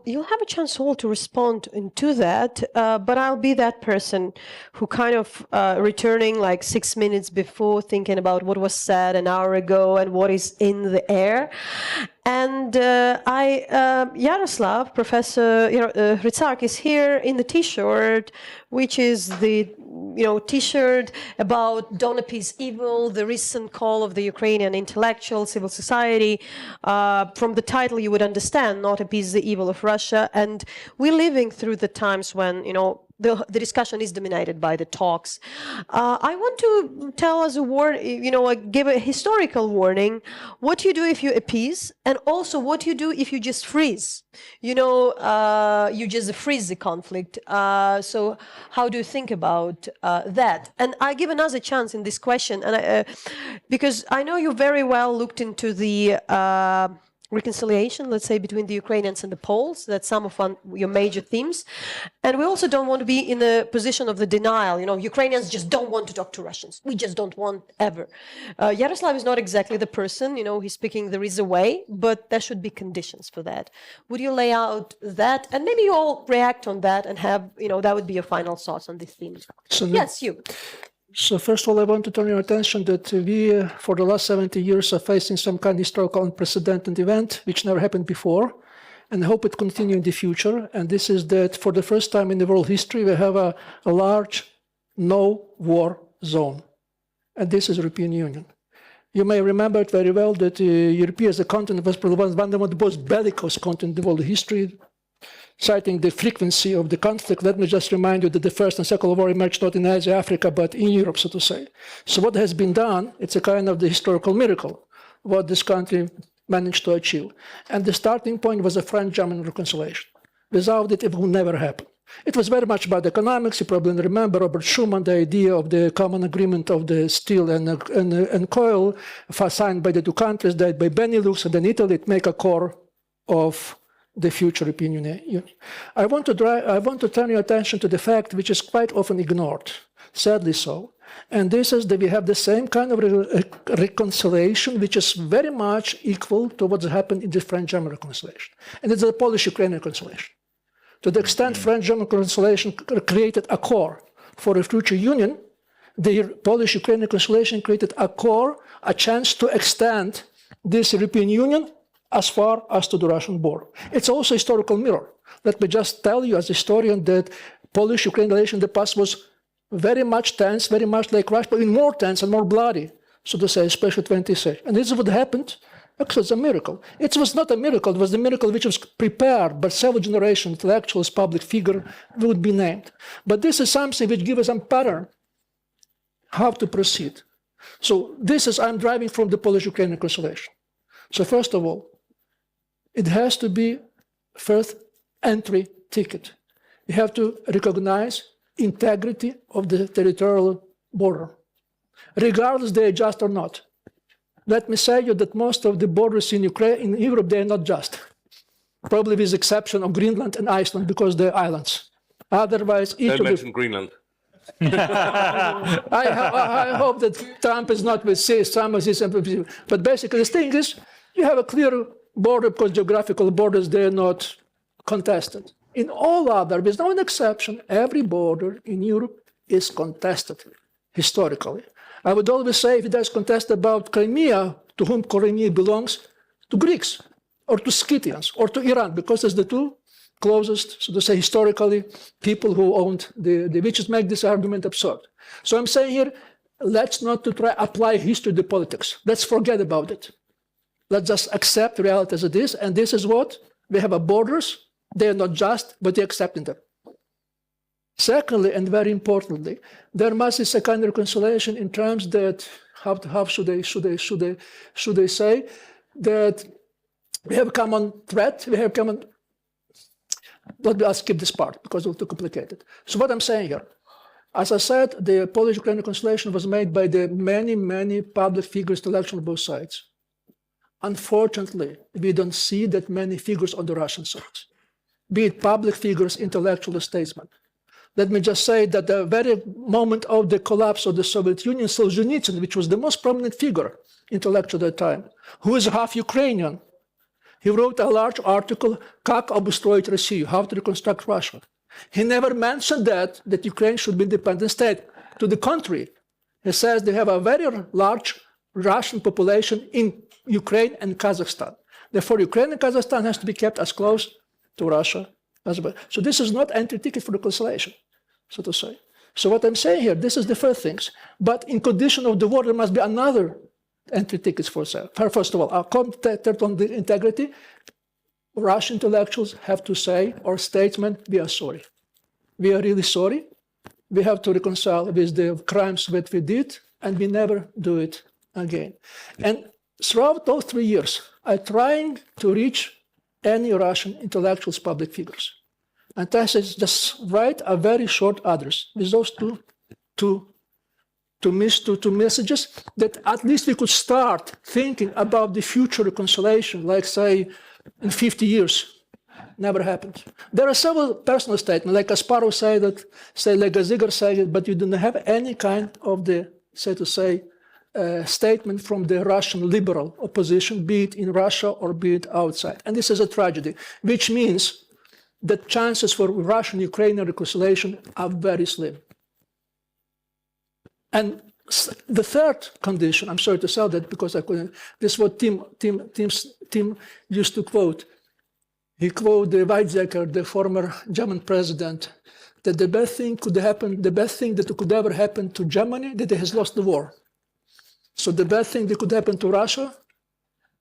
you'll have a chance all to respond to that, but I'll be that person who kind of returning like 6 minutes before, thinking about what was said an hour ago and what is in the air. And Yaroslav, Professor Hrytsak, is here in the T-shirt, which is the T-shirt about Don't Appease Evil, the recent call of the Ukrainian intellectual civil society. From the title, you would understand, not appease the evil of Russia. And we're living through the times when, the discussion is dominated by the talks. I want to tell as a give a historical warning, what you do if you appease, and also what you do if you just freeze. You just freeze the conflict. So how do you think about that? And I give another chance in this question, and because I know you very well looked into the reconciliation, let's say, between the Ukrainians and the Poles. That's some of your major themes. And we also don't want to be in the position of the denial. Ukrainians just don't want to talk to Russians. We just don't want ever. Yaroslav is not exactly the person, he's speaking, there is a way, but there should be conditions for that. Would you lay out that? And maybe you all react on that and have, that would be your final thoughts on this theme. So yes, you. So first of all, I want to turn your attention that we, for the last 70 years, are facing some kind of historical unprecedented event, which never happened before, and I hope it continues in the future. And this is that for the first time in the world history, we have a large no-war zone, and this is the European Union. You may remember it very well that Europe as a continent was probably one of the most bellicose continents in the world history. Citing the frequency of the conflict, let me just remind you that the First and Second World War emerged not in Asia, Africa, but in Europe, so to say. So what has been done, it's a kind of the historical miracle, what this country managed to achieve. And the starting point was a French-German reconciliation. Without it, it would never happen. It was very much about economics. You probably remember Robert Schuman, the idea of the common agreement of the steel and coal, signed by the two countries, that by Benelux and then Italy, it make a core of the future European Union. I want to turn your attention to the fact which is quite often ignored, sadly so, and this is that we have the same kind of reconciliation which is very much equal to what's happened in the French-German reconciliation, and it's the Polish-Ukrainian reconciliation. To the extent French-German reconciliation created a core for a future union, the Polish-Ukrainian reconciliation created a core, a chance to extend this European Union as far as to the Russian border. It's also a historical mirror. Let me just tell you as a historian that Polish-Ukrainian relation in the past was very much tense, very much like Russia, but even more tense and more bloody, so to say, especially 20th century. And this is what happened. Actually, it's a miracle. It was not a miracle. It was the miracle which was prepared by several generations, intellectuals, public figure would be named. But this is something which gives us some pattern how to proceed. So this is, I'm driving from the Polish-Ukrainian reconciliation. So first of all, it has to be first entry ticket. You have to recognize integrity of the territorial border, regardless they are just or not. Let me say you that most of the borders in Ukraine, in Europe, they are not just. Probably with the exception of Greenland and Iceland, because they're islands. Otherwise, Don't mention Greenland. I hope that Trump is not with some of this, but basically the thing is, you have a clear border because geographical borders, they're not contested. In all other, with no exception, every border in Europe is contested historically. I would always say if it is contested about Crimea, to whom Crimea belongs, to Greeks, or to Scythians, or to Iran, because it's the two closest, so to say, historically, people who owned the which make this argument absurd. So I'm saying here, let's not to try apply history to politics. Let's forget about it. Let's just accept reality as it is, and this is what we have: borders. They are not just, but they're accepting them. Secondly, and very importantly, there must be a kind of reconciliation in terms that how should they say that we have a common threat, we have common. I'll skip this part because it's too complicated. So what I'm saying here, as I said, the Polish-Ukrainian reconciliation was made by the many public figures, intellectuals on both sides. Unfortunately, we don't see that many figures on the Russian side, be it public figures, intellectual, or statesmen. Let me just say that the very moment of the collapse of the Soviet Union, Solzhenitsyn, which was the most prominent figure, intellectual at the time, who is half Ukrainian, he wrote a large article, "Как обустроить Россию," how to reconstruct Russia. He never mentioned that Ukraine should be an independent state. To the contrary, he says they have a very large Russian population in Ukraine and Kazakhstan. Therefore, Ukraine and Kazakhstan has to be kept as close to Russia as well. So this is not entry ticket for reconciliation, so to say. So what I'm saying here, this is the first things. But in condition of the war, there must be another entry tickets for sale. First of all, our commentator on the integrity, Russian intellectuals have to say, or statesmen, we are sorry. We are really sorry. We have to reconcile with the crimes that we did, and we never do it again. And throughout those 3 years, I'm trying to reach any Russian intellectuals, public figures. And I said, just write a very short address with those two messages that at least we could start thinking about the future reconciliation, like say in 50 years. Never happened. There are several personal statements, like Kasparov said that, say like Gaziger said it, but you don't have any kind of the, say to say, statement from the Russian liberal opposition, be it in Russia or be it outside. And this is a tragedy, which means that chances for Russian-Ukrainian reconciliation are very slim. And the third condition, I'm sorry to say that because I couldn't, this is what Tim used to quote. He quoted the Weizsäcker, the former German president, that the best thing could happen, the best thing that could ever happen to Germany, that it has lost the war. So the best thing that could happen to Russia,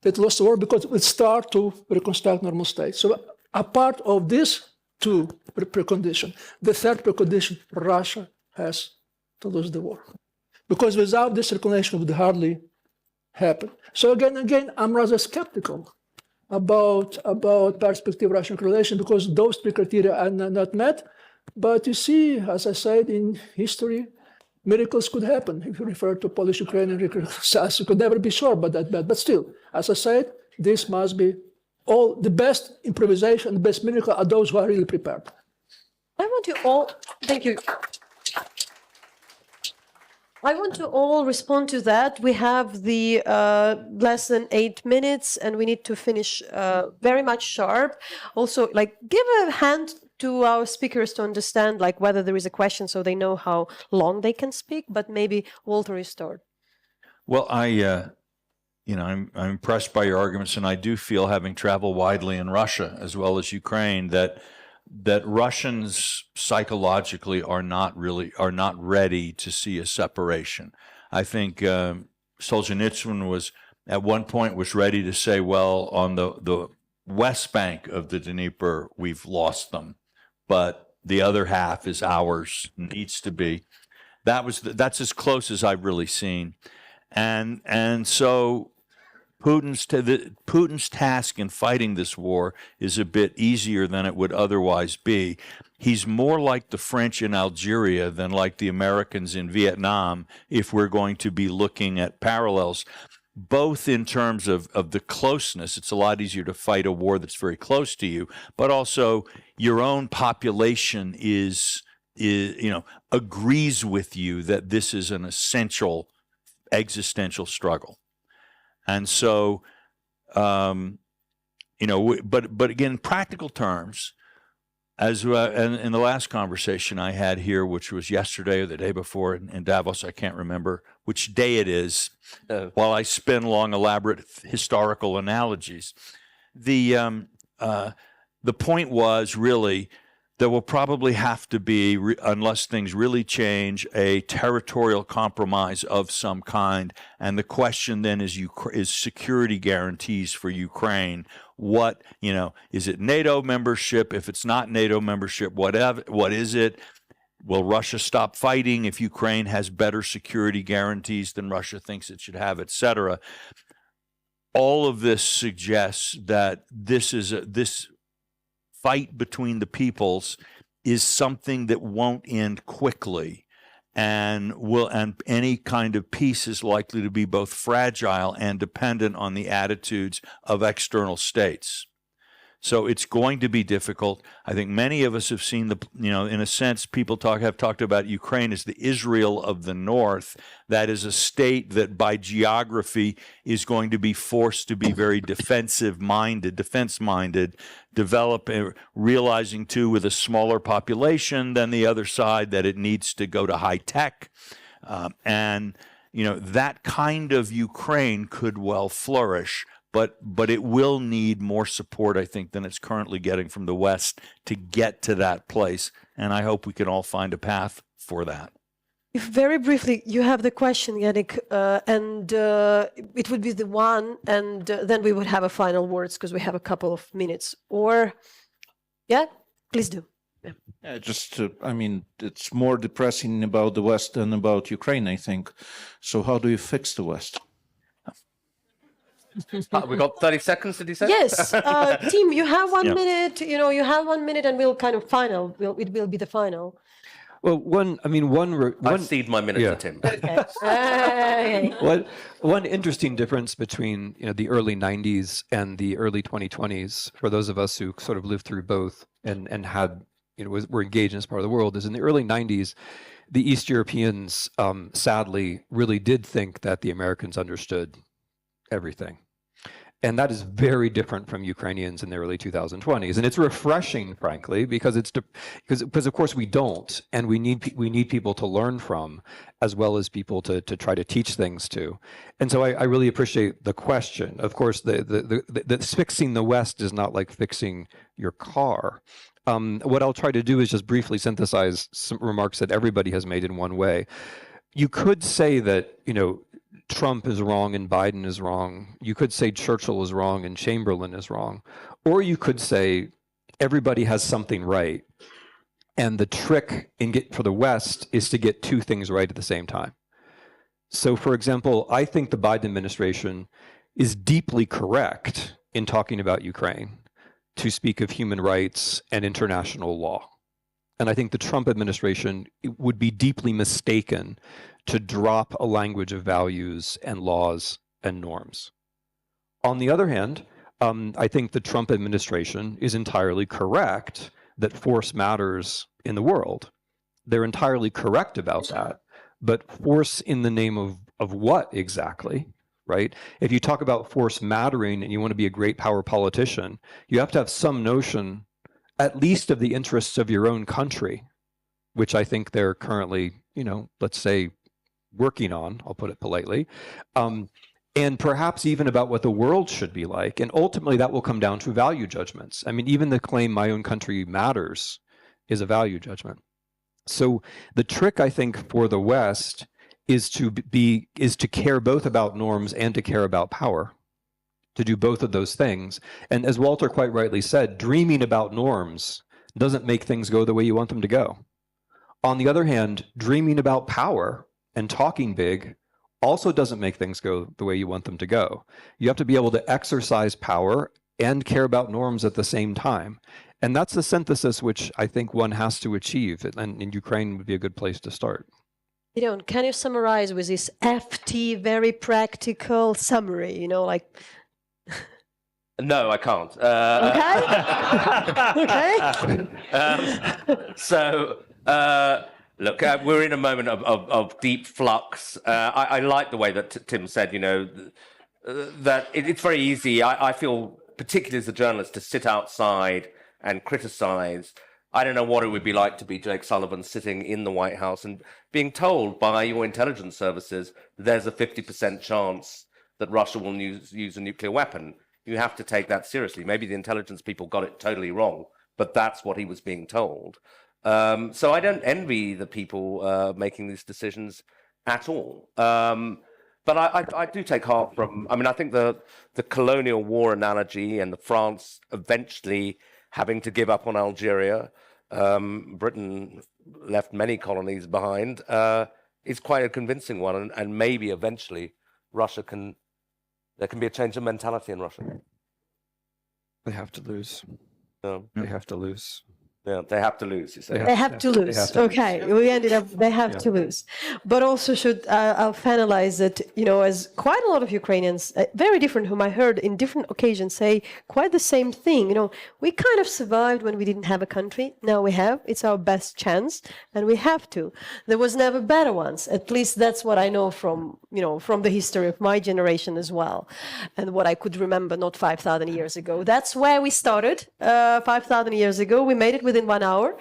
that lost the war because it would start to reconstruct normal state. So a part of this two precondition, the third precondition, Russia has to lose the war. Because without this reconciliation, it would hardly happen. So again, I'm rather skeptical about perspective Russian relation because those three criteria are not met. But you see, as I said, in history, miracles could happen. If you refer to Polish-Ukrainian reconciliation, you could never be sure about that. But still, as I said, this must be all the best improvisation, the best miracle are those who are really prepared. I want you all, thank you. I want to all respond to that. We have the less than 8 minutes and we need to finish very much sharp. Also, like, give a hand to our speakers to understand like whether there is a question so they know how long they can speak, but maybe Walter, you start. Well, I'm impressed by your arguments, and I do feel, having traveled widely in Russia as well as Ukraine, that Russians psychologically are not ready to see a separation. I think Solzhenitsyn was at one point was ready to say, well, on the west bank of the Dnieper, we've lost them, but the other half is ours, needs to be. That's as close as I've really seen. And so Putin's task in fighting this war is a bit easier than it would otherwise be. He's more like the French in Algeria than like the Americans in Vietnam, if we're going to be looking at parallels, both in terms of the closeness. It's a lot easier to fight a war that's very close to you, but also your own population is agrees with you that this is an essential existential struggle. And so, but again, in practical terms, as in the last conversation I had here, which was yesterday or the day before in Davos, I can't remember which day it is, while I spin long, elaborate historical analogies, the point was really there will probably have to be, unless things really change, a territorial compromise of some kind. And the question then is security guarantees for Ukraine. What, is it NATO membership? If it's not NATO membership, what is it? Will Russia stop fighting if Ukraine has better security guarantees than Russia thinks it should have, et cetera? All of this suggests that this fight between the peoples is something that won't end quickly, and any kind of peace is likely to be both fragile and dependent on the attitudes of external states. So it's going to be difficult. I think many of us have seen in a sense, people have talked about Ukraine as the Israel of the North. That is a state that by geography is going to be forced to be very defense-minded, realizing too with a smaller population than the other side that it needs to go to high tech. That kind of Ukraine could well flourish. But it will need more support, I think, than it's currently getting from the West to get to that place. And I hope we can all find a path for that. If very briefly, you have the question, Yannick, and it would be the one, and then we would have a final words because we have a couple of minutes. Or, yeah, please do. Yeah, it's more depressing about the West than about Ukraine, I think. So how do you fix the West? We got 30 seconds, did you say? Yes, Tim, you have 1 minute. You have 1 minute, and we'll kind of final. It will be the final. Well, I cede my minute to Tim. Okay. One interesting difference between the early 90s and the early 2020s, for those of us who sort of lived through both and had were engaged in this part of the world, is in the early 90s, the East Europeans sadly really did think that the Americans understood everything. And that is very different from Ukrainians in the early 2020s, and it's refreshing, frankly, because of course we don't, and we need people to learn from, as well as people to try to teach things to. And so I really appreciate the question. Of course, the fixing the West is not like fixing your car. What I'll try to do is just briefly synthesize some remarks that everybody has made in one way. You could say that Trump is wrong and Biden is wrong. You could say Churchill is wrong and Chamberlain is wrong. Or you could say everybody has something right. And the trick for the West is to get two things right at the same time. So, for example, I think the Biden administration is deeply correct in talking about Ukraine to speak of human rights and international law. And I think the Trump administration would be deeply mistaken to drop a language of values and laws and norms. On the other hand, I think the Trump administration is entirely correct that force matters in the world. They're entirely correct about that. But force in the name of what exactly, right? If you talk about force mattering and you want to be a great power politician, you have to have some notion, at least of the interests of your own country, which I think they're currently, let's say, working on, I'll put it politely, and perhaps even about what the world should be like. And ultimately, that will come down to value judgments. I mean, even the claim my own country matters is a value judgment. So the trick, I think, for the West is to care both about norms and to care about power, to do both of those things. And as Walter quite rightly said, dreaming about norms doesn't make things go the way you want them to go. On the other hand, dreaming about power and talking big also doesn't make things go the way you want them to go. You have to be able to exercise power and care about norms at the same time. And that's the synthesis which I think one has to achieve, and in Ukraine would be a good place to start. Gideon, can you summarize with this FT, very practical summary, like... No, I can't. Okay. Look, we're in a moment of deep flux. I like the way that Tim said, that it's very easy. I feel, particularly as a journalist, to sit outside and criticize. I don't know what it would be like to be Jake Sullivan sitting in the White House and being told by your intelligence services there's a 50% chance that Russia will use a nuclear weapon. You have to take that seriously. Maybe the intelligence people got it totally wrong, but that's what he was being told. So I don't envy the people making these decisions at all. But I do take heart from, I think the colonial war analogy and the France eventually having to give up on Algeria, Britain left many colonies behind, is quite a convincing one. And maybe eventually there can be a change of mentality in Russia. They have to lose. No. They have to lose. Yeah, they have to lose, you say. They have to lose. Okay, we ended up, they have to lose. But also I'll finalize that, as quite a lot of Ukrainians, very different, whom I heard in different occasions say quite the same thing. We kind of survived when we didn't have a country. Now we have. It's our best chance, and we have to. There was never better ones. At least that's what I know from the history of my generation as well, and what I could remember not 5,000 years ago. That's where we started 5,000 years ago. We made it within 1 hour.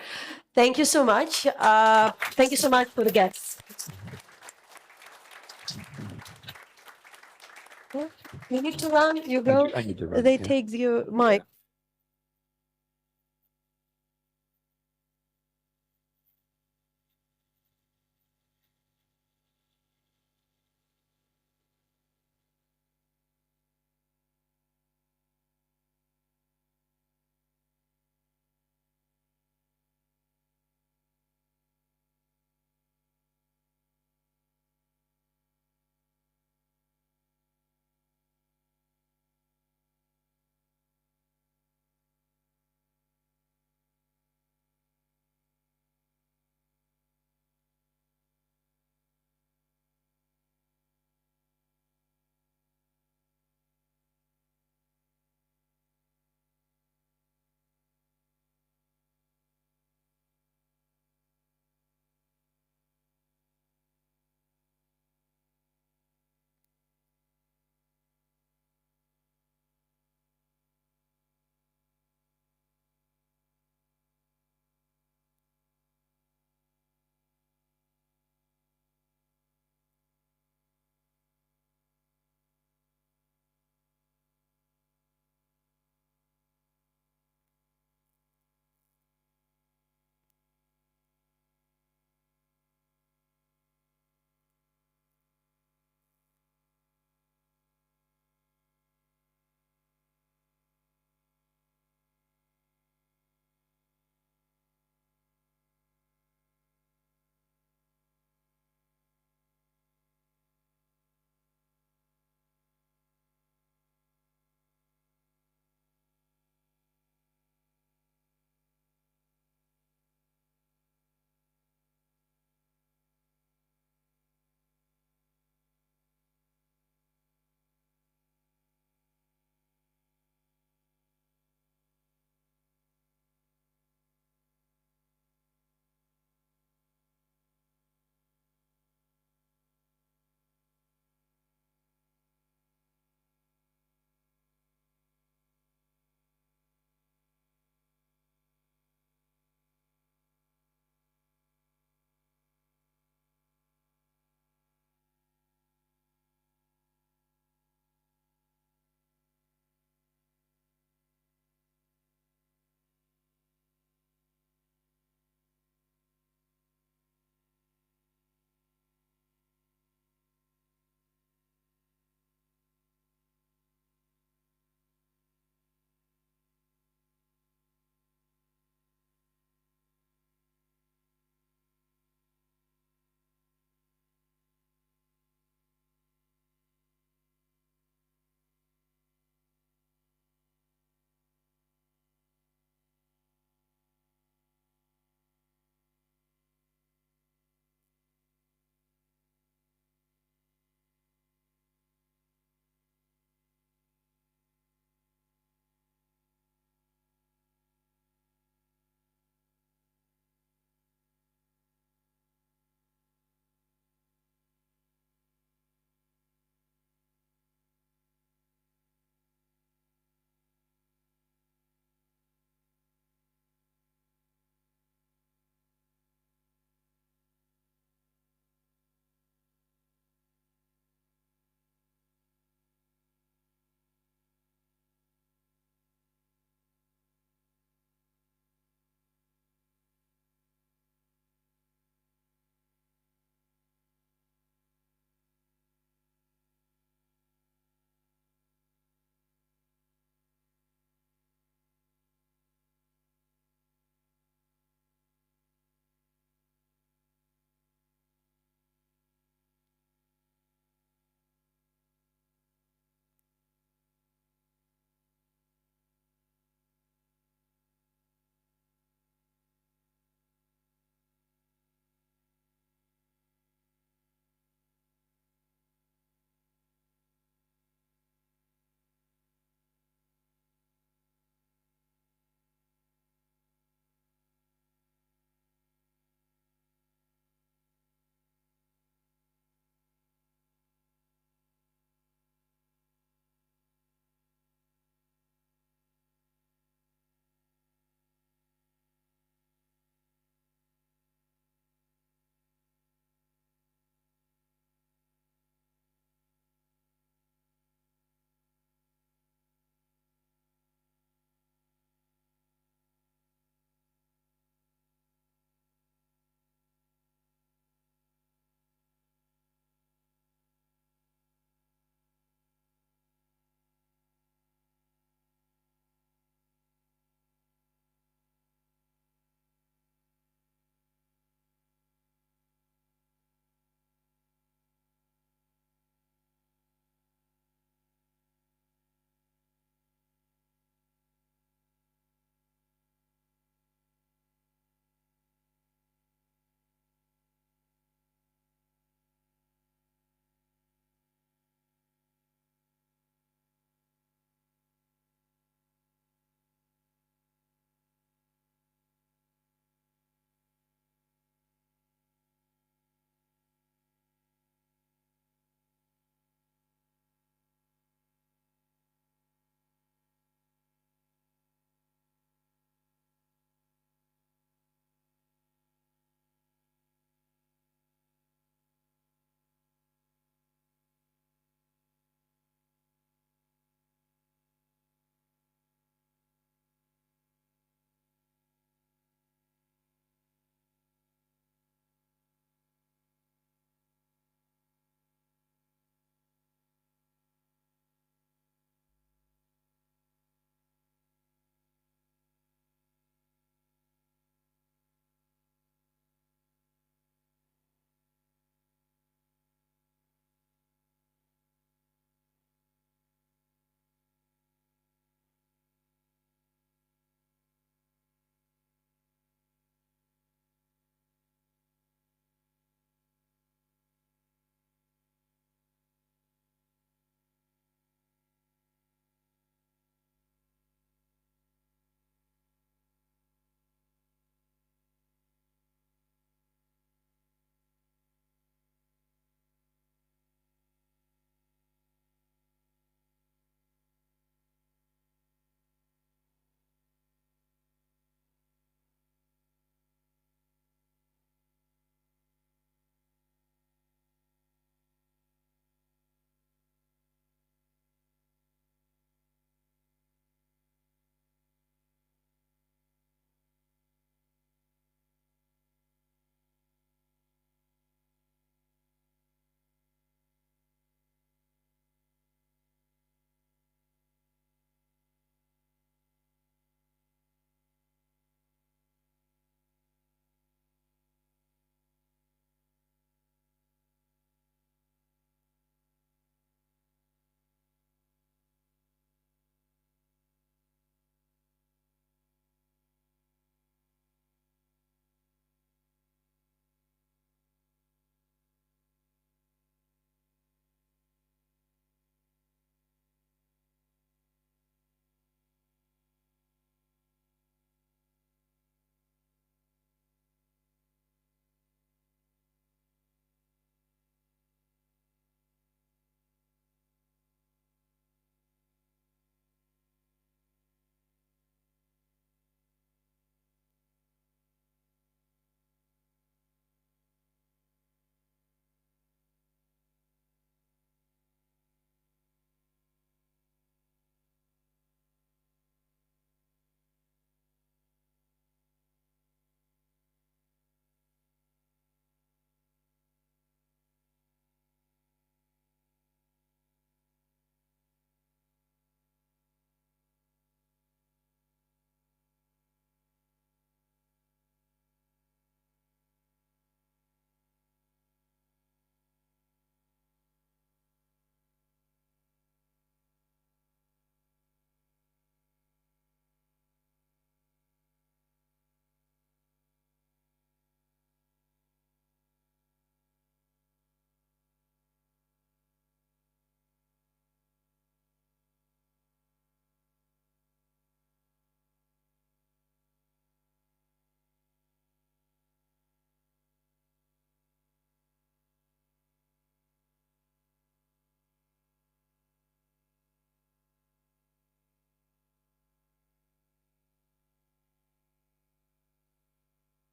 Thank you so much. Thank you so much for the guests. You need to run. You go. I need to run, They yeah. take your mic.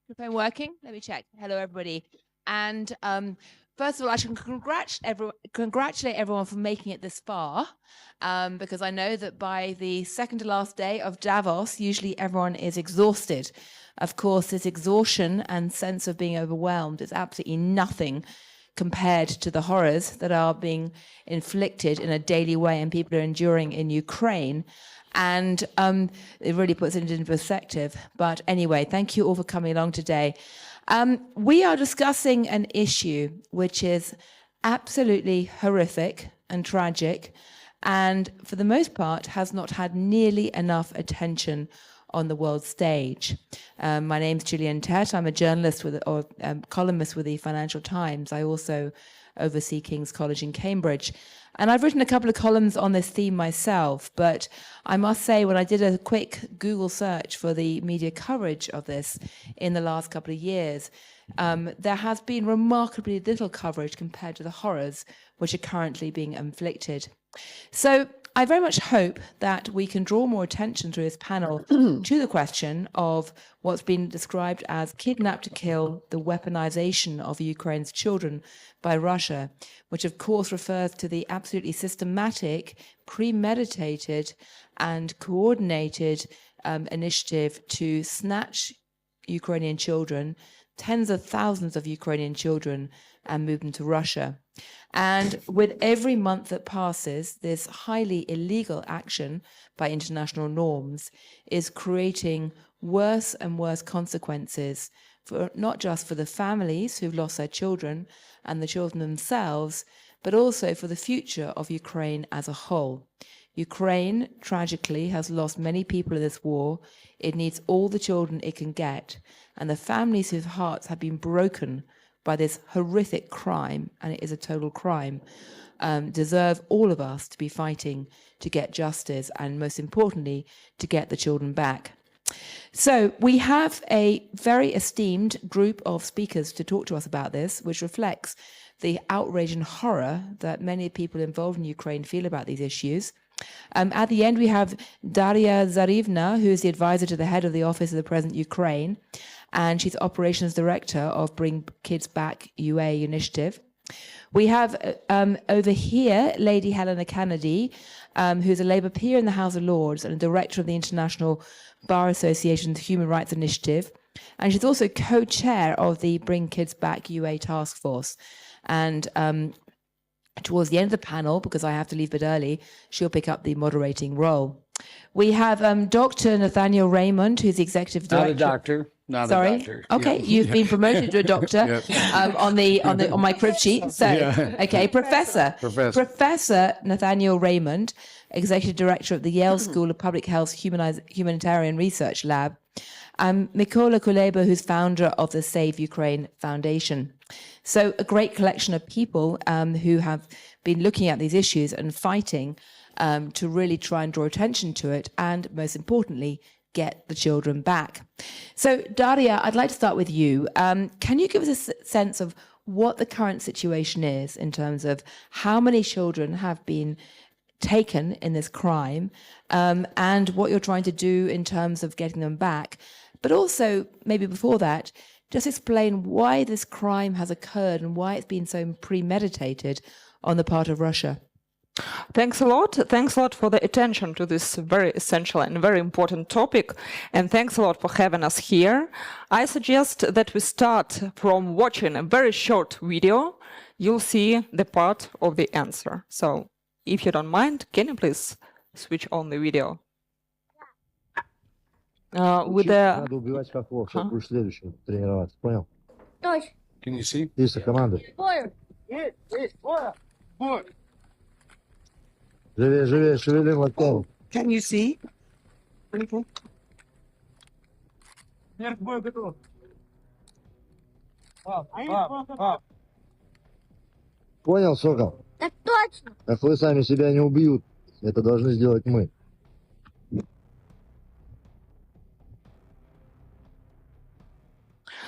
Microphone working? Let me check. Hello, everybody. And first of all, I should congratulate everyone for making it this far, because I know that by the second to last day of Davos, usually everyone is exhausted. Of course, this exhaustion and sense of being overwhelmed is absolutely nothing compared to the horrors that are being inflicted in a daily way and people are enduring in Ukraine. And it really puts it into perspective. But anyway, thank you all for coming along today. We are discussing an issue which is absolutely horrific and tragic, and for the most part has not had nearly enough attention on the world stage. My name's Gillian Tett. I'm a journalist or columnist with the Financial Times. I also oversee King's College in Cambridge. And I've written a couple of columns on this theme myself, but I must say when I did a quick Google search for the media coverage of this in the last couple of years, there has been remarkably little coverage compared to the horrors which are currently being inflicted. So I very much hope that we can draw more attention through this panel to the question of what's been described as kidnap to kill, the weaponization of Ukraine's children by Russia, which of course refers to the absolutely systematic, premeditated and coordinated initiative to snatch Ukrainian children, tens of thousands of Ukrainian children, and move them to Russia. And with every month that passes, this highly illegal action by international norms is creating worse and worse consequences, for not just for the families who've lost their children and the children themselves, but also for the future of Ukraine as a whole. Ukraine, tragically, has lost many people in this war. It needs all the children it can get, and the families whose hearts have been broken by this horrific crime, and it is a total crime, deserve all of us to be fighting to get justice and, most importantly, to get the children back. So we have a very esteemed group of speakers to talk to us about this, which reflects the outrage and horror that many people involved in Ukraine feel about these issues. At the end, we have Daria Zarivna, who is the advisor to the head of the Office of the President Ukraine, and she's operations director of Bring Kids Back UA initiative. We have over here Lady Helena Kennedy, who's a Labour peer in the House of Lords and a director of the International Bar Association's Human Rights Initiative. And she's also co-chair of the Bring Kids Back UA task force. And towards the end of the panel, because I have to leave a bit early, she'll pick up the moderating role. We have Dr. Nathaniel Raymond, who's the executive director. Not a doctor. Not Sorry? a doctor. Okay, Yeah. you've been promoted to a doctor on my crib sheet. So, okay, Professor Nathaniel Raymond, executive director of the Yale School of Public Health Humanitarian Research Lab, and Mykola Kuleba, who's founder of the Save Ukraine Foundation. So, a great collection of people who have been looking at these issues and fighting to really try and draw attention to it, and most importantly, get the children back. So, Daria, I'd like to start with you. Can you give us a sense of what the current situation is in terms of how many children have been taken in this crime, and what you're trying to do in terms of getting them back? But also, maybe before that, just explain why this crime has occurred and why it's been so premeditated on the part of Russia. Thanks a lot. Thanks a lot for the attention to this very essential and very important topic. And thanks a lot for having us here. I suggest that we start from watching a very short video. You'll see the part of the answer. So if you don't mind, can you please switch on the video? With the... Надо убивать как волк, чтобы будешь следующим тренироваться, понял? Can you see? Есть команда. Живее, живее, шевелим локтями. Can you see? Понял, Сокол? Так точно. Ахлы сами себя не убьют. Это должны сделать мы.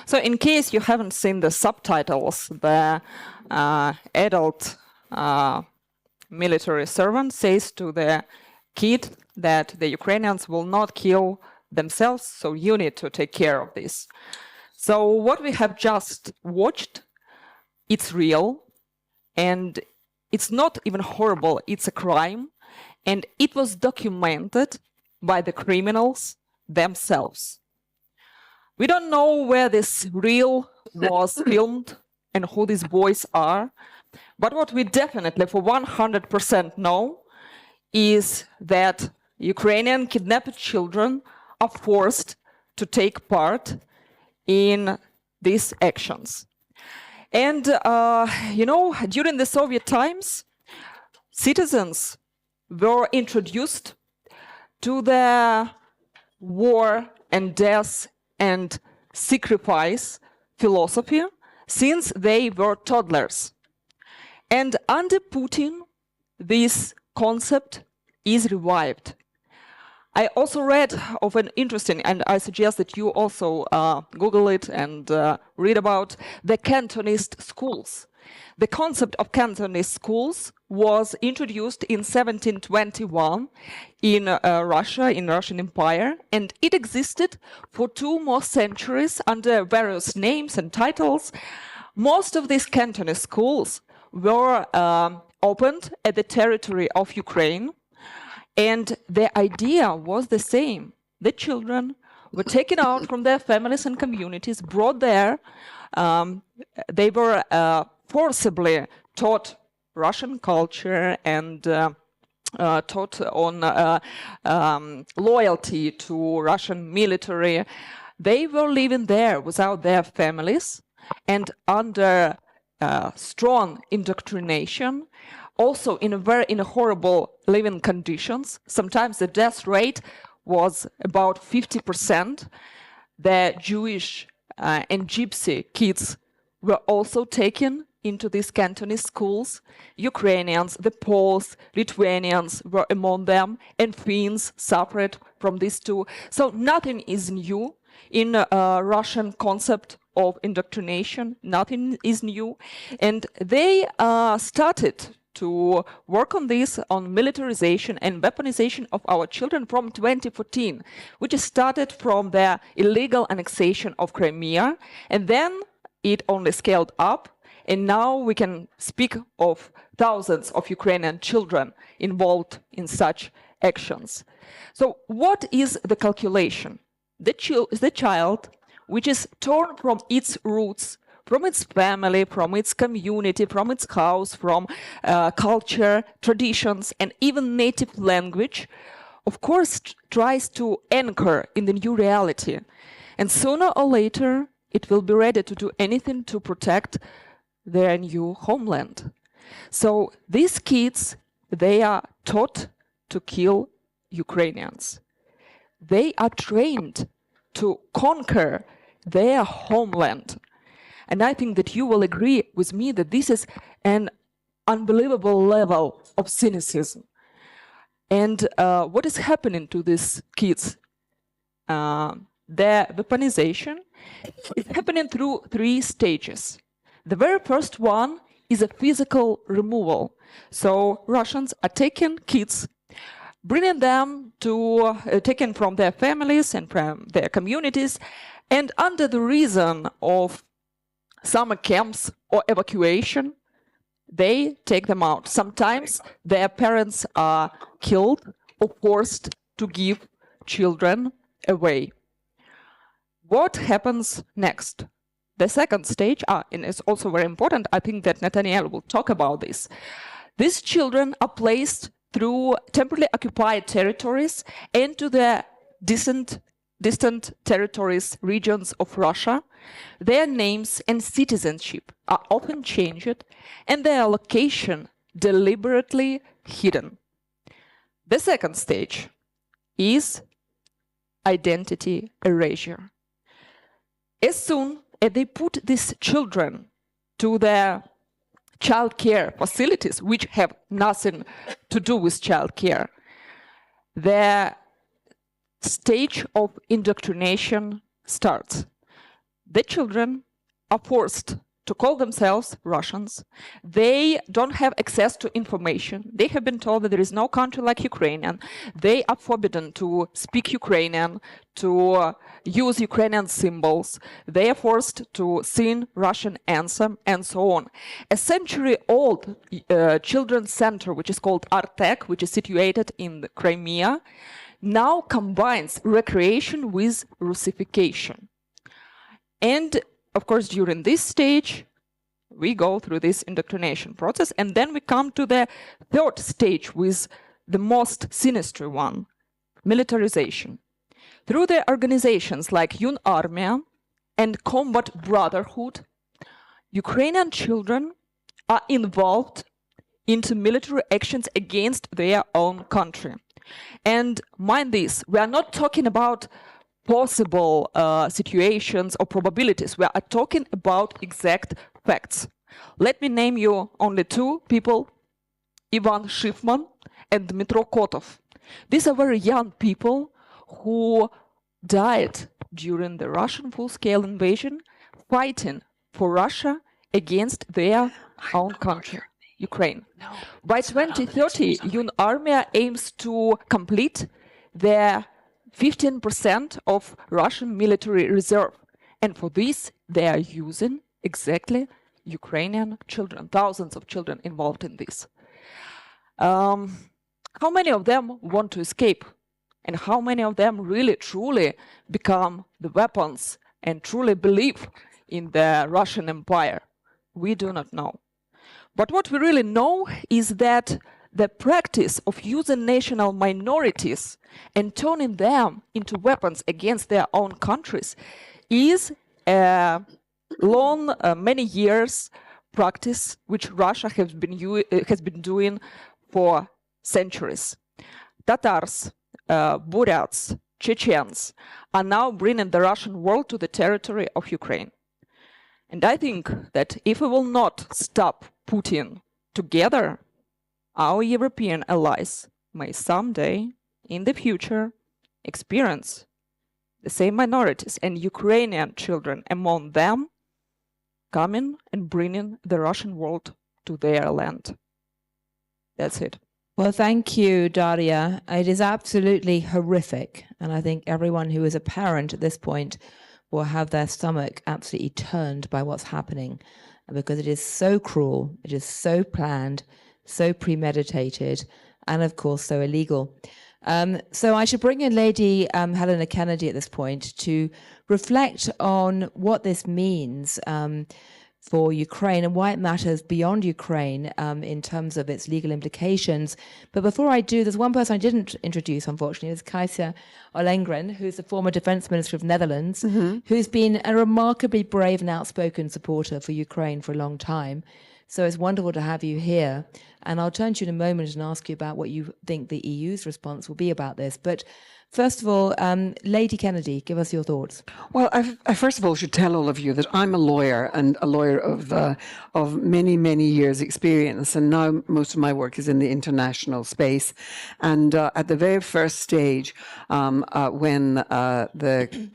So in case you haven't seen the subtitles, the adult military servant says to the kid that the Ukrainians will not kill themselves, so you need to take care of this. So what we have just watched, it's real, and it's not even horrible, it's a crime, and it was documented by the criminals themselves. We don't know where this reel was filmed and who these boys are, but what we definitely for 100% know is that Ukrainian kidnapped children are forced to take part in these actions. And, you know, during the Soviet times, citizens were introduced to the war and death and sacrifice philosophy since they were toddlers. And under Putin, this concept is revived. I also read of an interesting, and I suggest that you also Google it and read about the Cantonist schools. The concept of Cantonist schools was introduced in 1721 in Russia, in Russian Empire, and it existed for 2 more centuries under various names and titles. Most of these Cantonist schools were opened at the territory of Ukraine, and the idea was the same. The children were taken out from their families and communities, brought there. They were forcibly taught Russian culture and taught on loyalty to Russian military. They were living there without their families and under strong indoctrination, also in a horrible living conditions. Sometimes the death rate was about 50%. The Jewish and Gypsy kids were also taken into these Cantonese schools. Ukrainians, the Poles, Lithuanians were among them, and Finns suffered from these too. So nothing is new in Russian concept of indoctrination. Nothing is new. And they started to work on this, on militarization and weaponization of our children from 2014, which started from the illegal annexation of Crimea, and then it only scaled up, and now we can speak of thousands of Ukrainian children involved in such actions. So what is the calculation? The child, which is torn from its roots, from its family, from its community, from its house, from culture, traditions, and even native language, of course, tries to anchor in the new reality. And sooner or later, it will be ready to do anything to protect their new homeland. So these kids, they are taught to kill Ukrainians. They are trained to conquer their homeland. And I think that you will agree with me that this is an unbelievable level of cynicism. And what is happening to these kids? Their weaponization is happening through 3 stages. The very first one is a physical removal. So Russians are taking kids, bringing them to, taken from their families and from their communities, and under the reason of summer camps or evacuation, they take them out. Sometimes their parents are killed or forced to give children away. What happens next? The second stage, and it's also very important, I think that Nataliia will talk about this. These children are placed through temporarily occupied territories into the distant territories, regions of Russia. Their names and citizenship are often changed, and their location deliberately hidden. The second stage is identity erasure. As soon as they put these children to their child care facilities, which have nothing to do with child care, the stage of indoctrination starts. The children are forced to call themselves Russians. They don't have access to information. They have been told that there is no country like Ukrainian. They are forbidden to speak Ukrainian, to use Ukrainian symbols. They are forced to sing Russian anthem and so on. A century-old children's center, which is called Artek, which is situated in the Crimea, now combines recreation with Russification. And of course, during this stage, we go through this indoctrination process, and then we come to the third stage with the most sinister one, militarization. Through the organizations like Young Army and Combat Brotherhood, Ukrainian children are involved into military actions against their own country. And mind this, we are not talking about possible situations or probabilities. We are talking about exact facts. Let me name you only two people, Ivan Shifman and Dmitro Kotov. These are very young people who died during the Russian full-scale invasion, fighting for Russia against their own country, Ukraine. By 2030, Young Army aims to complete their 15% of Russian military reserve. And for this, they are using exactly Ukrainian children, thousands of children involved in this. How many of them want to escape? And how many of them really, truly become the weapons and truly believe in the Russian Empire? We do not know. But what we really know is that the practice of using national minorities and turning them into weapons against their own countries is a long, many years practice which Russia has been doing for centuries. Tatars, Buryats, Chechens are now bringing the Russian world to the territory of Ukraine. And I think that if we will not stop Putin together, our European allies may someday, in the future, experience the same minorities and Ukrainian children among them coming and bringing the Russian world to their land. That's it. Well, thank you, Daria. It is absolutely horrific. And I think everyone who is a parent at this point will have their stomach absolutely turned by what's happening, because it is so cruel, it is so planned, so premeditated, and of course so illegal. So I should bring in Lady Helena Kennedy at this point to reflect on what this means for Ukraine and why it matters beyond Ukraine in terms of its legal implications. But before I do, there's one person I didn't introduce, unfortunately. It's Kajsa Ollengren, who's the former Defense Minister of Netherlands, who's been a remarkably brave and outspoken supporter for Ukraine for a long time. So it's wonderful to have you here. And I'll turn to you in a moment and ask you about what you think the EU's response will be about this. But first of all, Lady Kennedy, give us your thoughts. Well, I first of all should tell all of you that I'm a lawyer, and a lawyer of many, many years' experience. And now most of my work is in the international space. And at the very first stage, when the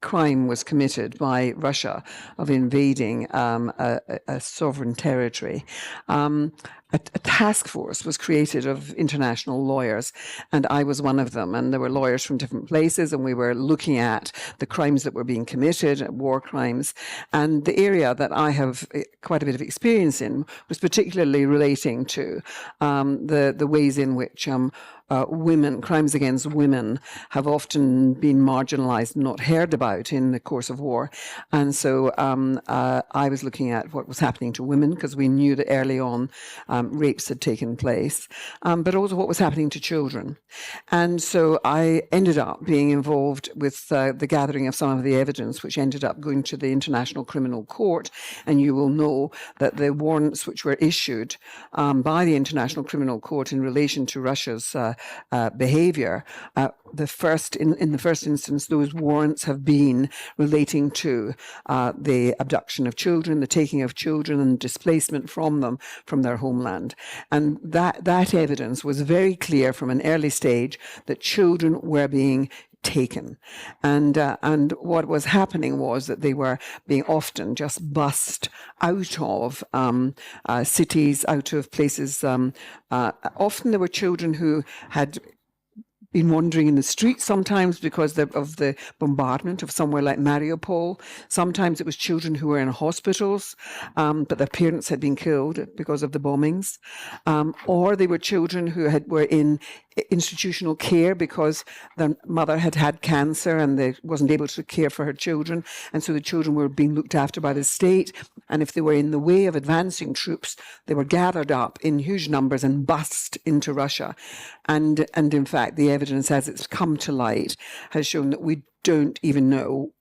crime was committed by Russia of invading a sovereign territory, a task force was created of international lawyers, and I was one of them. And there were lawyers from different places, and we were looking at the crimes that were being committed, war crimes. And the area that I have quite a bit of experience in was particularly relating to the ways in which women, crimes against women, have often been marginalized and not heard about in the course of war. And so I was looking at what was happening to women, because we knew that early on rapes had taken place, but also what was happening to children. And so I ended up being involved with the gathering of some of the evidence, which ended up going to the International Criminal Court. And you will know that the warrants which were issued by the International Criminal Court in relation to Russia's behavior, in the first instance, those warrants have been relating to the abduction of children, the taking of children, and displacement from them, from their homeland. And that evidence was very clear from an early stage that children were being taken. And what was happening was that they were being often just bussed out of cities, out of places. Often there were children who had been wandering in the streets sometimes because of the bombardment of somewhere like Mariupol. Sometimes it was children who were in hospitals, but their parents had been killed because of the bombings. Or they were children who were in institutional care because their mother had had cancer and they wasn't able to care for her children. And so the children were being looked after by the state. And if they were in the way of advancing troops, they were gathered up in huge numbers and bussed into Russia. And in fact, the evidence as it's come to light has shown that we don't even know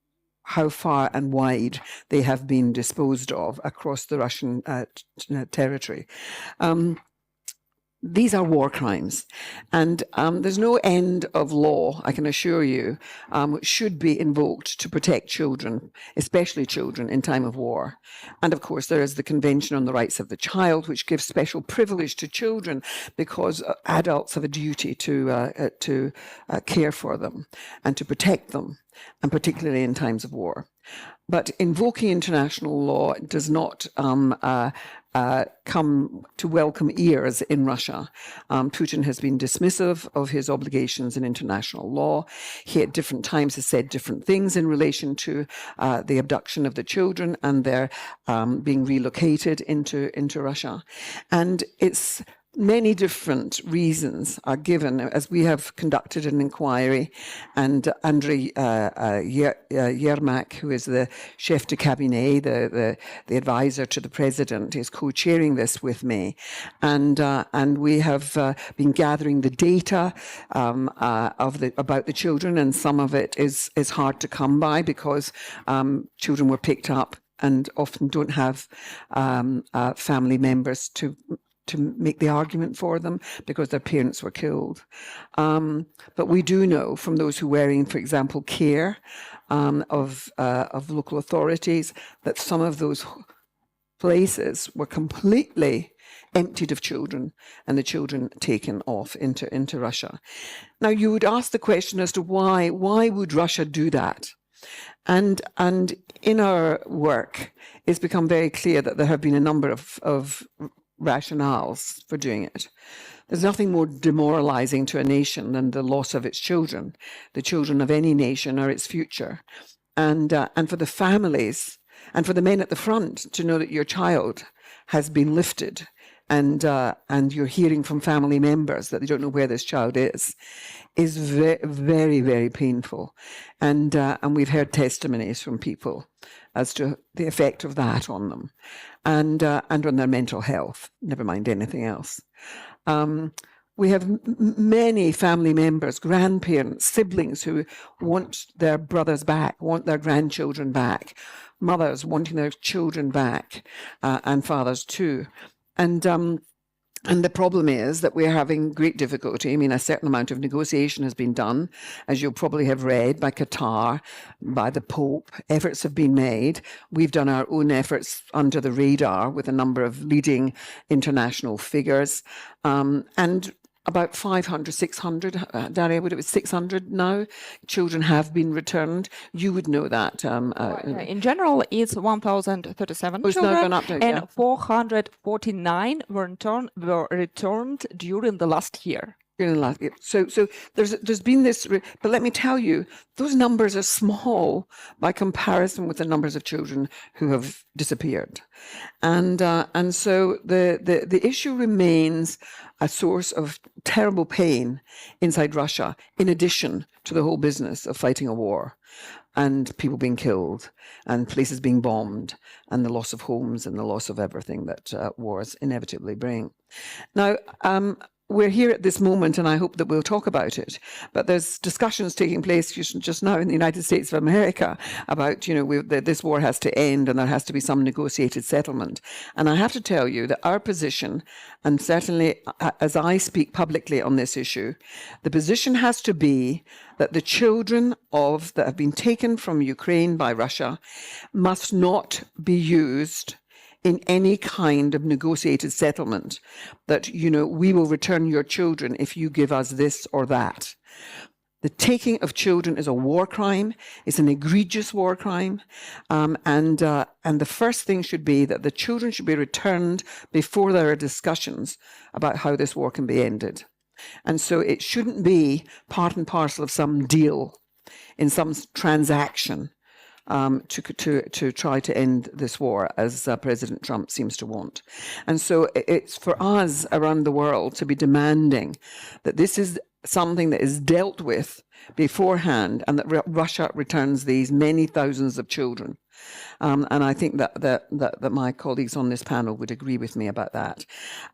how far and wide they have been disposed of across the Russian territory. These are war crimes, and there's no end of law, I can assure you, which should be invoked to protect children, especially children in time of war. And of course, there is the Convention on the Rights of the Child, which gives special privilege to children because adults have a duty to care for them and to protect them, and particularly in times of war. But invoking international law does not come to welcome ears in Russia. Putin has been dismissive of his obligations in international law. He at different times has said different things in relation to the abduction of the children and their being relocated into Russia. And it's many different reasons are given as we have conducted an inquiry, and Andrei Yermak, who is the chef de cabinet, the advisor to the president, is co-chairing this with me, and we have been gathering the data about the children, and some of it is hard to come by because children were picked up and often don't have family members to make the argument for them because their parents were killed. But we do know from those who were in, for example, care of local authorities, that some of those places were completely emptied of children and the children taken off into Russia. Now, you would ask the question as to why would Russia do that? And in our work, it's become very clear that there have been a number of rationales for doing it. There's nothing more demoralizing to a nation than the loss of its children. The children of any nation are its future. And for the families and for the men at the front to know that your child has been lifted and you're hearing from family members that they don't know where this child is very, very, very painful. And we've heard testimonies from people as to the effect of that on them and on their mental health, never mind anything else. We have many family members, grandparents, siblings who want their brothers back, want their grandchildren back, mothers wanting their children back, and fathers too. And the problem is that we're having great difficulty. I mean, a certain amount of negotiation has been done, as you'll probably have read, by Qatar, by the Pope. Efforts have been made. We've done our own efforts under the radar with a number of leading international figures. And about 500, 600, Daria, would it be 600 now? Children have been returned. You would know that. In general, it's 1,037 it's now children, gone up to, and 449 were returned during the last year. So there's been this, but let me tell you, those numbers are small by comparison with the numbers of children who have disappeared, and so the issue remains a source of terrible pain inside Russia, in addition to the whole business of fighting a war, and people being killed, and places being bombed, and the loss of homes and the loss of everything that wars inevitably bring. Now, we're here at this moment, and I hope that we'll talk about it. But there's discussions taking place just now in the United States of America about, this war has to end and there has to be some negotiated settlement. And I have to tell you that our position, and certainly as I speak publicly on this issue, the position has to be that the children that have been taken from Ukraine by Russia must not be used in any kind of negotiated settlement that, we will return your children if you give us this or that. The taking of children is a war crime. It's an egregious war crime. And the first thing should be that the children should be returned before there are discussions about how this war can be ended. And so it shouldn't be part and parcel of some deal in some transaction to try to end this war, as President Trump seems to want. And so it's for us around the world to be demanding that this is something that is dealt with beforehand, and that Russia returns these many thousands of children. And I think that my colleagues on this panel would agree with me about that.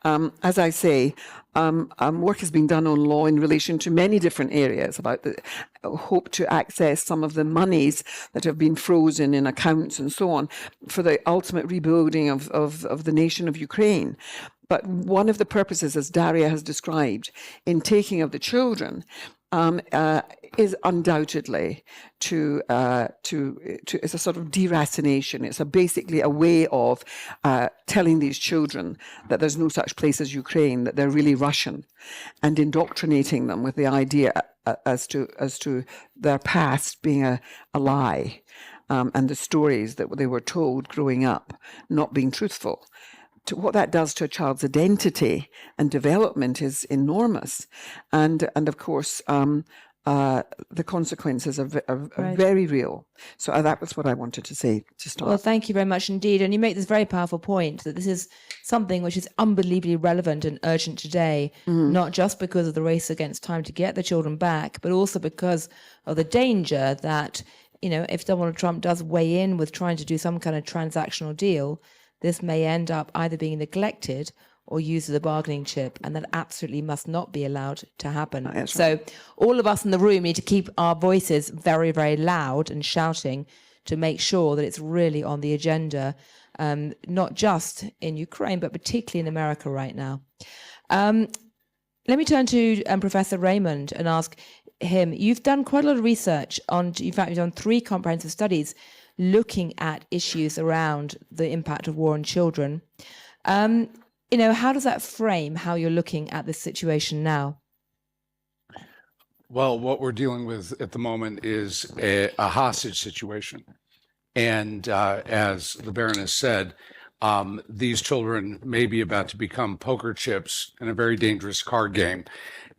As I say, work has been done on law in relation to many different areas about the hope to access some of the monies that have been frozen in accounts and so on for the ultimate rebuilding of the nation of Ukraine. But one of the purposes, as Daria has described, in taking of the children is undoubtedly to it's a sort of deracination. It's basically a way of telling these children that there's no such place as Ukraine, that they're really Russian, and indoctrinating them with the idea as to their past being a lie, and the stories that they were told growing up not being truthful. What that does to a child's identity and development is enormous, and of course the consequences are Right. very real. So that was what I wanted to say to start. Well, thank you very much indeed. And you make this very powerful point that this is something which is unbelievably relevant and urgent today, not just because of the race against time to get the children back, but also because of the danger that, if Donald Trump does weigh in with trying to do some kind of transactional deal, this may end up either being neglected or used as a bargaining chip, and that absolutely must not be allowed to happen. That's So all of us in the room need to keep our voices very, very loud and shouting to make sure that it's really on the agenda, not just in Ukraine, but particularly in America right now. Let me turn to Professor Raymond and ask him, you've done quite a lot of research on, in fact, you've done 3 comprehensive studies looking at issues around the impact of war on children. How does that frame how you're looking at this situation now? Well, what we're dealing with at the moment is a hostage situation. And as the Baroness said, these children may be about to become poker chips in a very dangerous card game.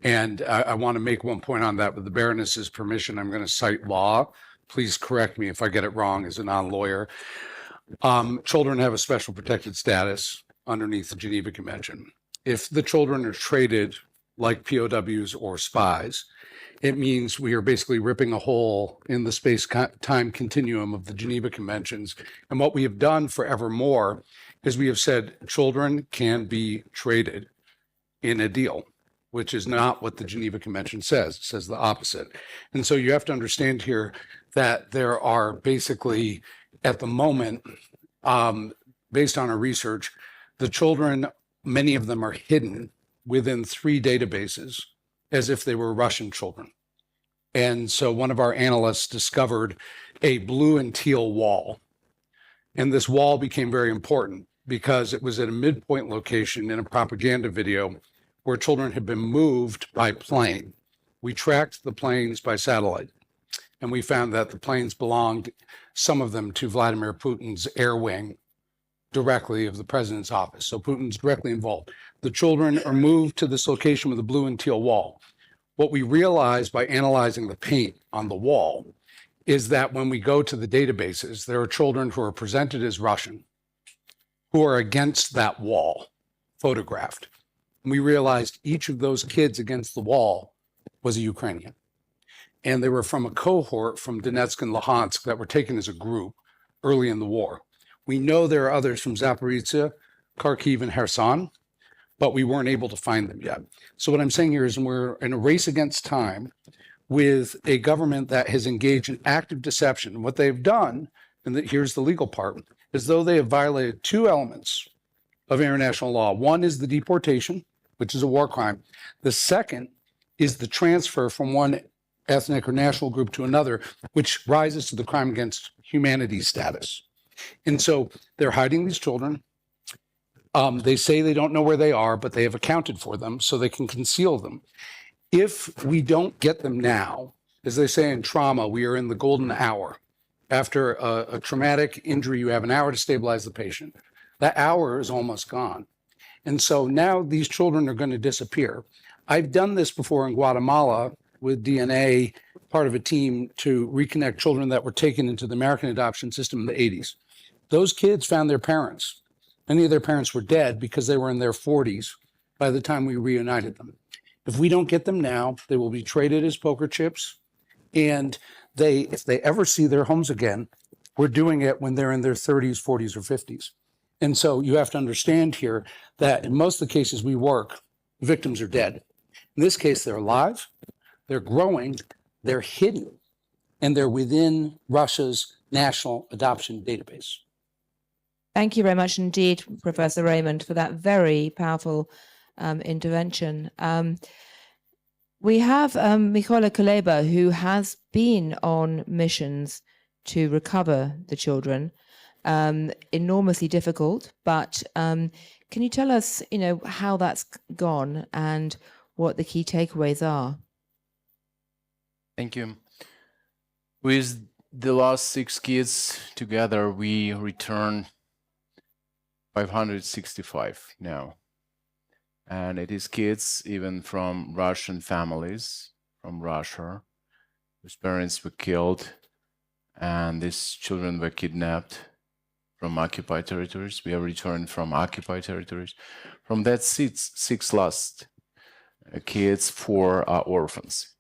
And I want to make one point on that. With the Baroness's permission, I'm going to cite law. Please correct me if I get it wrong as a non-lawyer. Children have a special protected status underneath the Geneva Convention. If the children are traded like POWs or spies, it means we are basically ripping a hole in the space-time continuum of the Geneva Conventions. And what we have done forevermore is we have said children can be traded in a deal, which is not what the Geneva Convention says. It says the opposite. And so you have to understand here that there are basically, at the moment, based on our research, the children, many of them are hidden within 3 databases as if they were Russian children. And so one of our analysts discovered a blue and teal wall. And this wall became very important because it was at a midpoint location in a propaganda video where children had been moved by plane. We tracked the planes by satellite, and we found that the planes belonged, some of them, to Vladimir Putin's air wing directly of the president's office. So Putin's directly involved. The children are moved to this location with a blue and teal wall. What we realized by analyzing the paint on the wall is that when we go to the databases, there are children who are presented as Russian who are against that wall, photographed. And we realized each of those kids against the wall was a Ukrainian. And they were from a cohort from Donetsk and Luhansk that were taken as a group early in the war. We know there are others from Zaporizhia, Kharkiv, and Kherson, but we weren't able to find them yet. So what I'm saying here is we're in a race against time with a government that has engaged in active deception. And what they've done, and here's the legal part, is though they have violated 2 elements of international law. One is the deportation, which is a war crime. The second is the transfer from one ethnic or national group to another, which rises to the crime against humanity status. And so they're hiding these children. They say they don't know where they are, but they have accounted for them so they can conceal them. If we don't get them now, as they say in trauma, we are in the golden hour. After a traumatic injury, you have an hour to stabilize the patient. That hour is almost gone. And so now these children are going to disappear. I've done this before in Guatemala with DNA, part of a team to reconnect children that were taken into the American adoption system in the 80s. Those kids found their parents. Many of their parents were dead because they were in their 40s by the time we reunited them. If we don't get them now, they will be traded as poker chips. And if they ever see their homes again, we're doing it when they're in their 30s, 40s, or 50s. And so you have to understand here that in most of the cases we work, victims are dead. In this case, they're alive, they're growing, they're hidden, and they're within Russia's national adoption database. Thank you very much indeed, Professor Raymond, for that very powerful intervention. We have Mykola Kuleba, who has been on missions to recover the children. Enormously difficult, but can you tell us, how that's gone and what the key takeaways are? Thank you. With the last 6 kids together, we returned 565 now. And it is kids even from Russian families, from Russia, whose parents were killed, and these children were kidnapped from occupied territories. We have returned from occupied territories. From that six last kids, 4 are orphans.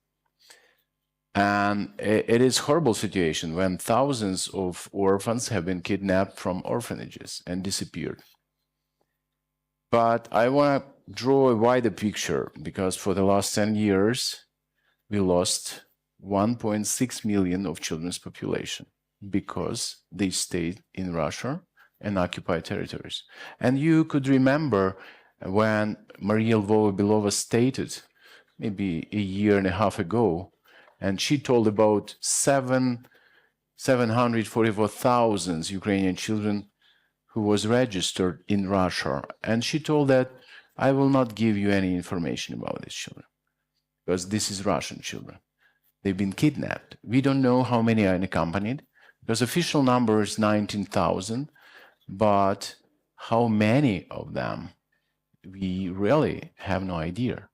And it is a horrible situation when thousands of orphans have been kidnapped from orphanages and disappeared. But I want to draw a wider picture, because for the last 10 years, we lost 1.6 million of children's population because they stayed in Russia and occupied territories. And you could remember when Maria Lvova-Belova stated, maybe a year and a half ago, and she told about 744,000 Ukrainian children who was registered in Russia. And she told that, I will not give you any information about these children, because this is Russian children. They've been kidnapped. We don't know how many are unaccompanied, because official number is 19,000, but how many of them, we really have no idea.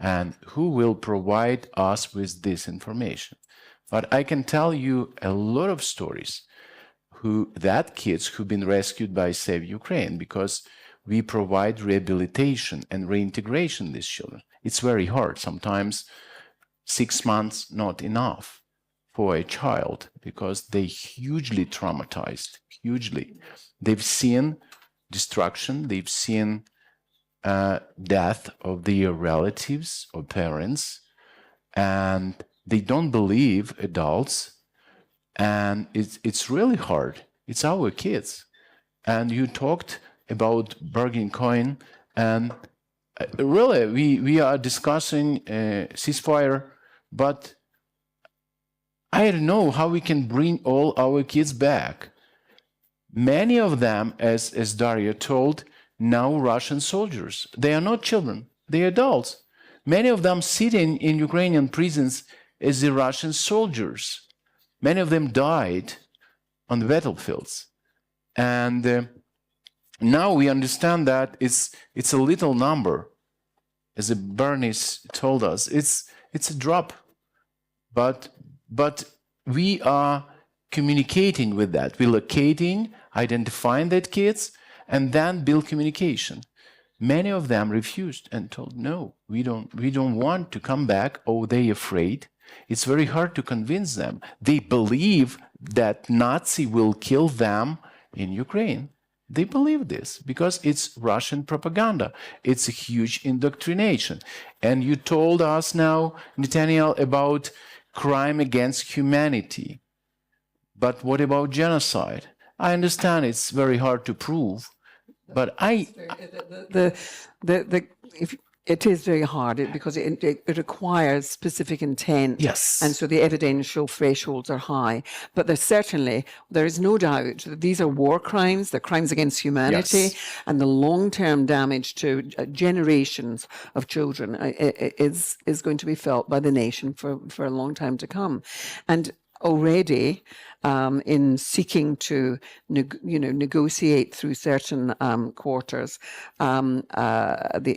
And who will provide us with this information? But I can tell you a lot of stories that kids who've been rescued by Save Ukraine, because we provide rehabilitation and reintegration these children. It's very hard. Sometimes 6 months not enough for a child, because they hugely traumatized, hugely. They've seen destruction, they've seen death of their relatives or parents, and they don't believe adults, and it's really hard. It's our kids. And you talked about bargain coin, and really we are discussing ceasefire, but I don't know how we can bring all our kids back. Many of them, as Daria told, now Russian soldiers. They are not children, they are adults. Many of them sitting in Ukrainian prisons as the Russian soldiers. Many of them died on the battlefields. And now we understand that it's a little number. As Bernice told us, it's a drop. But we are communicating with that. We're locating, identifying that kids, and then build communication. Many of them refused and told, no, we don't want to come back. Oh, they're afraid. It's very hard to convince them. They believe that Nazi will kill them in Ukraine. They believe this because it's Russian propaganda. It's a huge indoctrination. And you told us now, Nataliia, about crime against humanity. But what about genocide? I understand it's very hard to prove, but It is very hard because it requires specific intent. Yes. And so the evidential thresholds are high. But there is no doubt that these are war crimes, they're crimes against humanity, Yes. and the long-term damage to generations of children is going to be felt by the nation for a long time to come. And already in seeking to negotiate through certain quarters the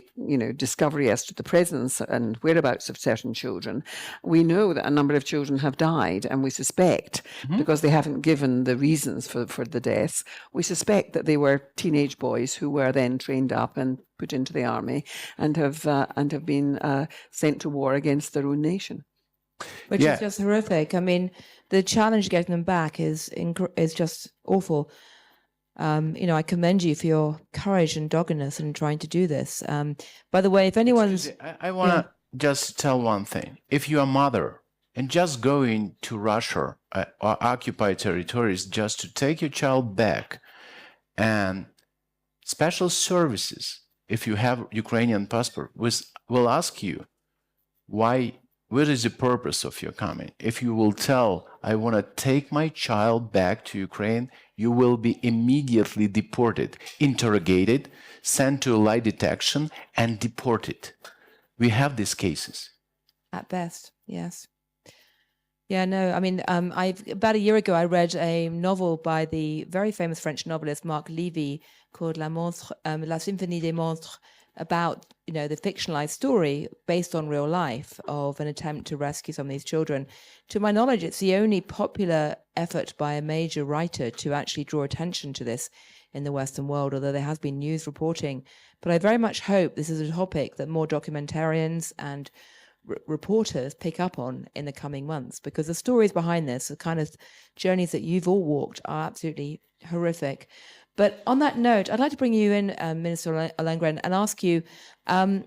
discovery as to the presence and whereabouts of certain children, we know that a number of children have died, and we suspect, because they haven't given the reasons for the deaths, we suspect that they were teenage boys who were then trained up and put into the army and have been sent to war against their own nation. Which is just horrific. I mean, the challenge getting them back is just awful. I commend you for your courage and doggedness in trying to do this. By the way, if anyone's... I want to just tell one thing. If you're a mother and just going to Russia or occupied territories just to take your child back, and special services, if you have Ukrainian passport, will ask you what is the purpose of your coming? If you will tell, I want to take my child back to Ukraine, you will be immediately deported, interrogated, sent to a lie detection, and deported. We have these cases. At best, yes. Yeah, no, I mean, about a year ago, I read a novel by the very famous French novelist Marc Levy called La Symphonie des Monstres, about, the fictionalized story based on real life of an attempt to rescue some of these children. To my knowledge, it's the only popular effort by a major writer to actually draw attention to this in the Western world, although there has been news reporting. But I very much hope this is a topic that more documentarians and reporters pick up on in the coming months, because the stories behind this, the kind of journeys that you've all walked, are absolutely horrific. But on that note, I'd like to bring you in, Minister Ollengren, and ask you, how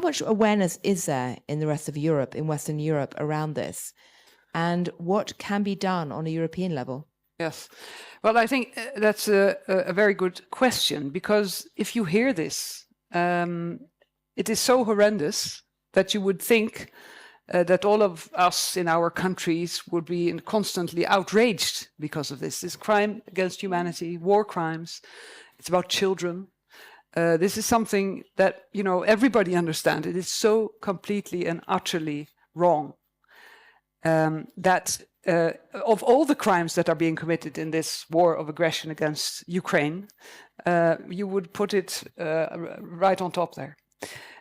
much awareness is there in the rest of Europe, in Western Europe, around this? And what can be done on a European level? Yes. Well, I think that's a very good question, because if you hear this, it is so horrendous that you would think that all of us in our countries would be constantly outraged because of this. This crime against humanity, war crimes, it's about children. This is something that, everybody understands. It is so completely and utterly wrong that of all the crimes that are being committed in this war of aggression against Ukraine, you would put it right on top there.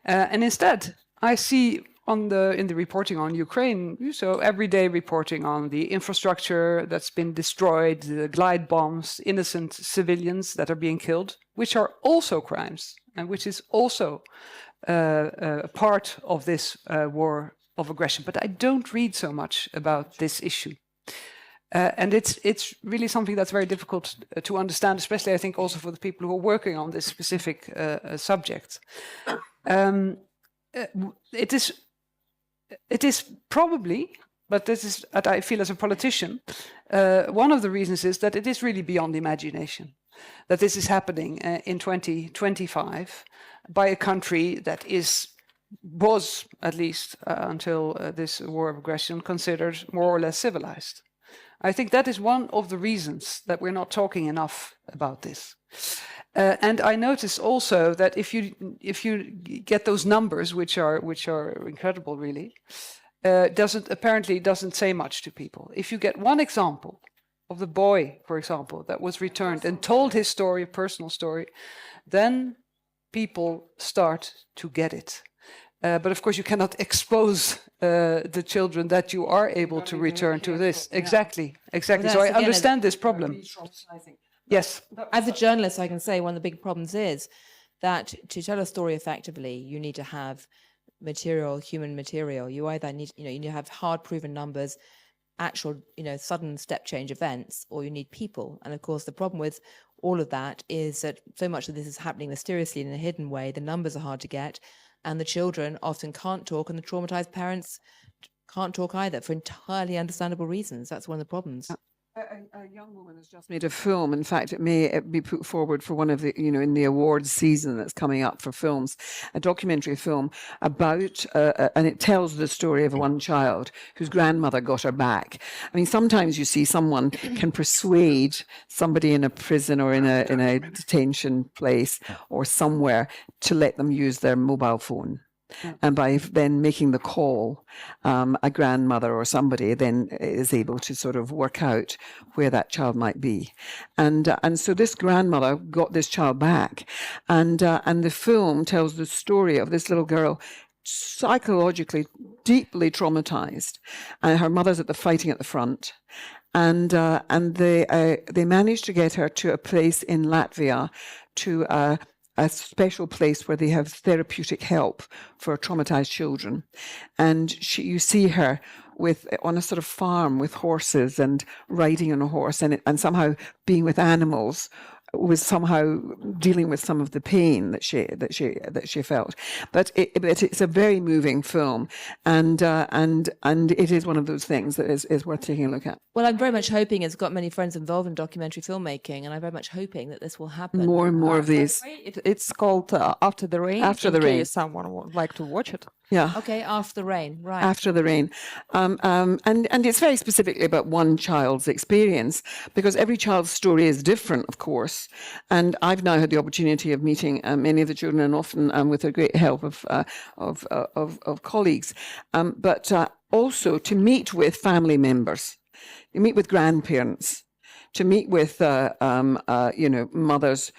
And instead, I see in the reporting on Ukraine, so everyday reporting on the infrastructure that's been destroyed, the glide bombs, innocent civilians that are being killed, which are also crimes, and which is also a part of this war of aggression. But I don't read so much about this issue. And it's really something that's very difficult to understand, especially I think also for the people who are working on this specific subject. It is probably, but this is, I feel as a politician, one of the reasons is that it is really beyond imagination, that this is happening in 2025 by a country that was, at least until this war of aggression, considered more or less civilized. I think that is one of the reasons that we're not talking enough about this. And I notice also that if you get those numbers, which are incredible, really, apparently doesn't say much to people. If you get one example of the boy, for example, that was returned and told his story, a personal story, then people start to get it. But of course, you cannot expose the children that you are able to return to this. Exactly. So I understand this problem. Yes. As a journalist, I can say one of the big problems is that to tell a story effectively, you need to have human material. You either need, you need to have hard proven numbers, actual, sudden step change events, or you need people. And of course, the problem with all of that is that so much of this is happening mysteriously in a hidden way. The numbers are hard to get, and the children often can't talk, and the traumatized parents can't talk either for entirely understandable reasons. That's one of the problems. A young woman has just made a film. In fact, it may be put forward for one of the, in the awards season that's coming up for films, a documentary film about, and it tells the story of one child whose grandmother got her back. I mean, sometimes you see someone can persuade somebody in a prison or in a detention place or somewhere to let them use their mobile phone. And by then making the call, a grandmother or somebody then is able to sort of work out where that child might be. And so this grandmother got this child back. And the film tells the story of this little girl psychologically deeply traumatized. And her mother's at the fighting at the front. And they managed to get her to a place in Latvia, to a special place where they have therapeutic help for traumatized children. And you see her on a sort of farm with horses and riding on a horse and somehow being with animals, was somehow dealing with some of the pain that she felt. But it's a very moving film, and it is one of those things that is worth taking a look at. Well, I'm very much hoping, it's got many friends involved in documentary filmmaking, and I'm very much hoping that this will happen. More and more of these. It's called After the Rain. After the Rain. Someone would like to watch it. Yeah. Okay, After the Rain, right. After the Rain. And it's very specifically about one child's experience, because every child's story is different, of course. And I've now had the opportunity of meeting many of the children, and often with the great help of colleagues, but also to meet with family members, to meet with grandparents, to meet with mothers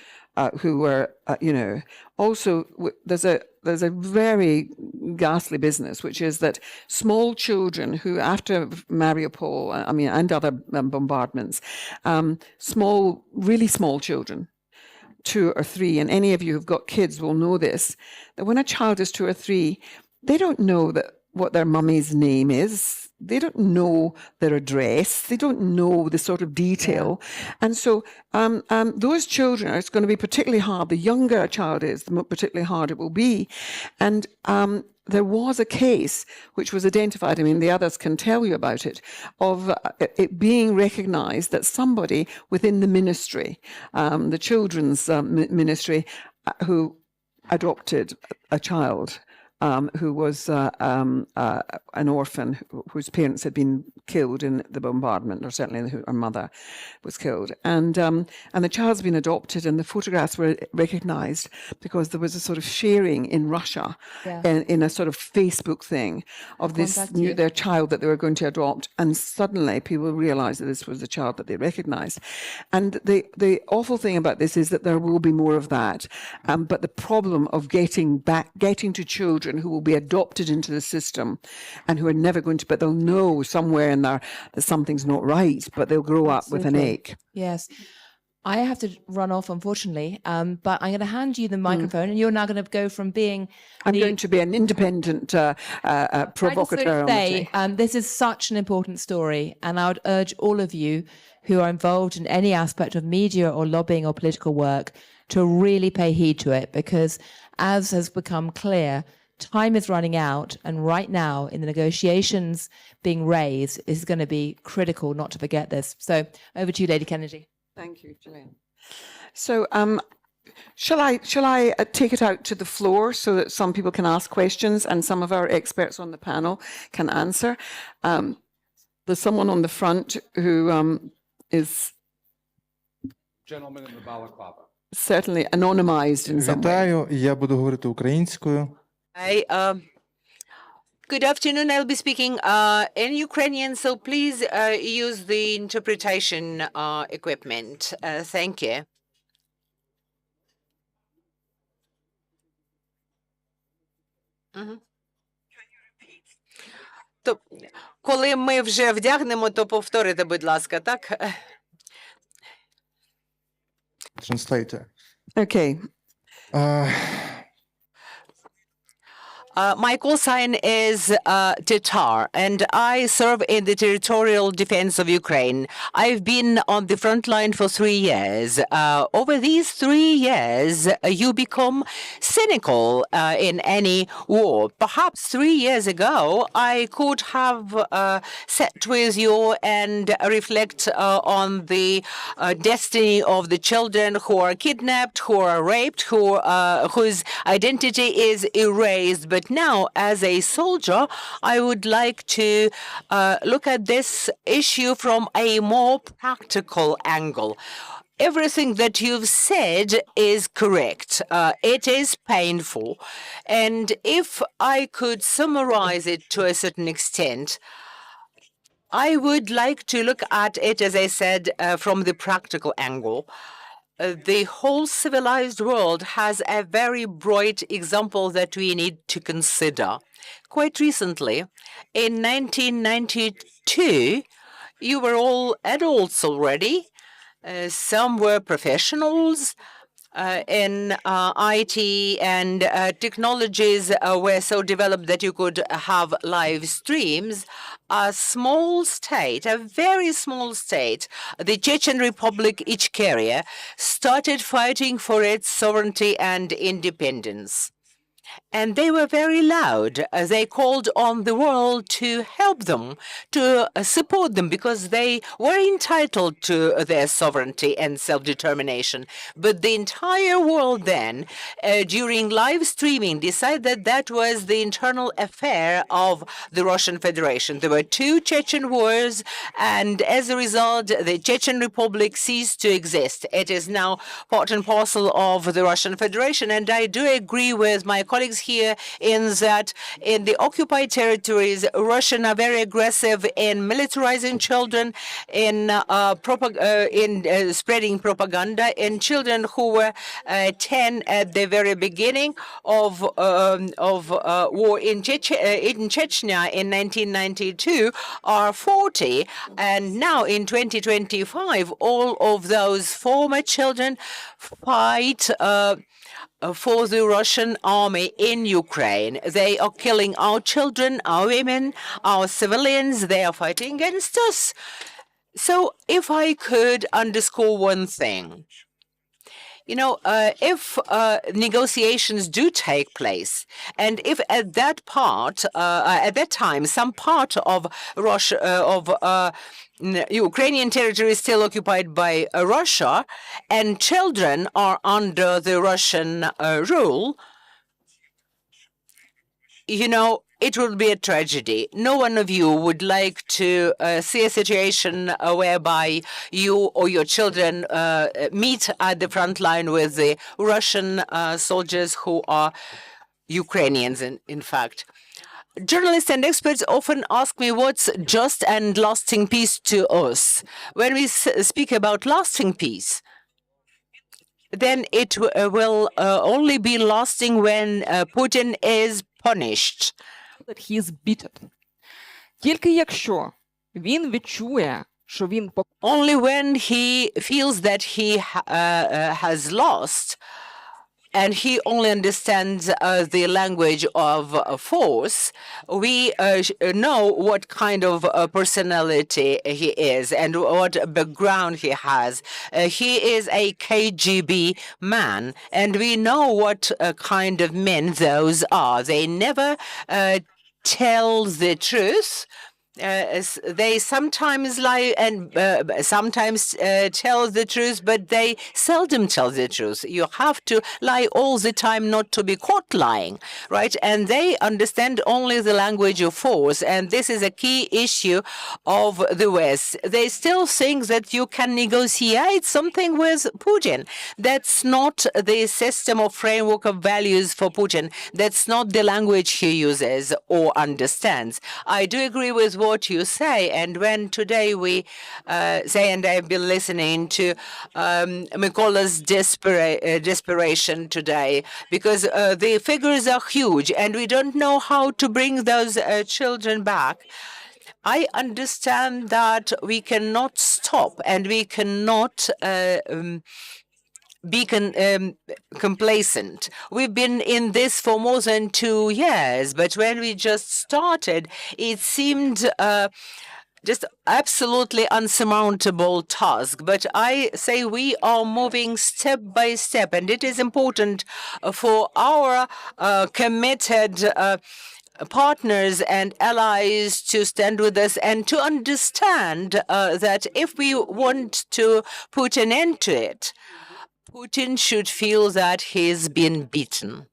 who were, also there's a very ghastly business, which is that small children who, after Mariupol, and other bombardments, really small children, 2 or 3, and any of you who've got kids will know this, that when a child is 2 or 3, they don't know what their mummy's name is. They don't know their address. They don't know the sort of detail. Yeah. And so those children, it's going to be particularly hard. The younger a child is, the more particularly hard it will be. And there was a case which was identified, the others can tell you about it, of it being recognized that somebody within the ministry, the children's ministry, who adopted a child who was an orphan whose parents had been killed in the bombardment, or certainly her mother was killed. And the child's been adopted, and the photographs were recognized because there was a sort of sharing in Russia, in a sort of Facebook thing of their child that they were going to adopt. And suddenly people realized that this was the child that they recognized. And the awful thing about this is that there will be more of that. But the problem of getting to children who will be adopted into the system and who are never going to, but they'll know somewhere in there that something's not right, but they'll grow up with an ache. Yes. I have to run off, unfortunately, but I'm going to hand you the microphone, and you're now going to go from being... I'm going to be an independent provocateur. This is such an important story, and I would urge all of you who are involved in any aspect of media or lobbying or political work to really pay heed to it, because as has become clear, time is running out, and right now in the negotiations being raised is going to be critical not to forget this. So over to you, Lady Kennedy. Thank you, Gillian. So shall I take it out to the floor so that some people can ask questions and some of our experts on the panel can answer? There's someone on the front who is Gentleman in the balaclava. Certainly anonymized in some way. Вітаю, я буду говорити українською. Good afternoon. I'll be speaking in Ukrainian, so please use the interpretation equipment. Thank you. То, коли ми вже вдягнемо, то повторите, будь ласка, так? Translator. Okay. My call sign is Tatar, and I serve in the territorial defense of Ukraine. I've been on the front line for 3 years. Over these 3 years, you become cynical in any war. Perhaps 3 years ago, I could have sat with you and reflect on the destiny of the children who are kidnapped, who are raped, whose identity is erased. But now, as a soldier, I would like to look at this issue from a more practical angle. Everything that you've said is correct. It is painful. And if I could summarize it to a certain extent, I would like to look at it, as I said, from the practical angle. The whole civilized world has a very bright example that we need to consider. Quite recently, in 1992, you were all adults already. Some were professionals in IT, and technologies were so developed that you could have live streams. A small state, a very small state, the Chechen Republic Ichkeria, started fighting for its sovereignty and independence. And they were very loud. They called on the world to help them, to support them, because they were entitled to their sovereignty and self-determination. But the entire world then, during live streaming, decided that that was the internal affair of the Russian Federation. There were 2 Chechen wars, and as a result, the Chechen Republic ceased to exist. It is now part and parcel of the Russian Federation, and I do agree with my colleagues here in that in the occupied territories, Russians are very aggressive in militarizing children, in spreading propaganda, in children who were 10 at the very beginning of war in Chechnya in 1992 are 40, and now in 2025, all of those former children fight for the Russian army in Ukraine. They are killing our children, our women, our civilians. They are fighting against us. So if I could underscore one thing, if negotiations do take place, and if at that time, some part of Russia, Ukrainian territory is still occupied by Russia, and children are under the Russian rule, it will be a tragedy. No one of you would like to see a situation whereby you or your children meet at the front line with the Russian soldiers who are Ukrainians, in fact. Journalists and experts often ask me what's just and lasting peace to us. When we speak about lasting peace, then it will only be lasting when Putin is punished. That he is beaten. Тільки якщо він відчує, що він only when he feels that he has lost, and he only understands the language of force, we know what kind of personality he is and what background he has. He is a KGB man, and we know what kind of men those are. They never tell the truth. They sometimes lie and sometimes tell the truth, but they seldom tell the truth. You have to lie all the time not to be caught lying, right? And they understand only the language of force, and this is a key issue of the West. They still think that you can negotiate something with Putin. That's not the system or framework of values for Putin. That's not the language he uses or understands. I do agree with what you say, and when today we say, and I've been listening to Mykola's desperation today, because the figures are huge, and we don't know how to bring those children back. I understand that we cannot stop, and we cannot be complacent. We've been in this for more than 2 years, but when we just started, it seemed just absolutely unsurmountable task. But I say we are moving step by step, and it is important for our committed partners and allies to stand with us and to understand that if we want to put an end to it, Putin should feel that he's been beaten.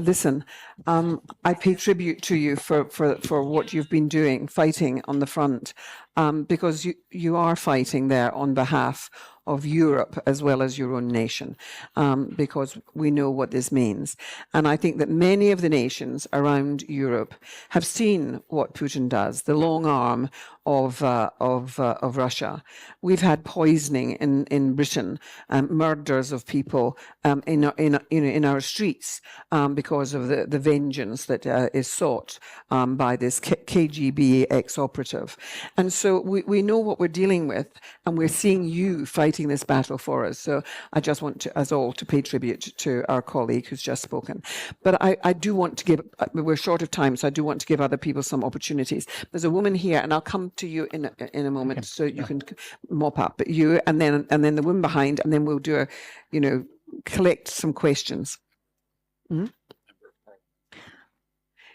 Listen, I pay tribute to you for what you've been doing, fighting on the front, because you are fighting there on behalf of Europe as well as your own nation, because we know what this means. And I think that many of the nations around Europe have seen what Putin does, the long arm of Russia. We've had poisoning in Britain, murders of people in our streets because of the vengeance that is sought by this KGB ex-operative. And so we know what we're dealing with, and we're seeing you fighting this battle for us. So I just want us all to pay tribute to our colleague who's just spoken. But I do want to give, we're short of time, so I do want to give other people some opportunities. There's a woman here, and I'll come to you in a moment, so you can mop up. But you, and then the woman behind, and then we'll do collect some questions.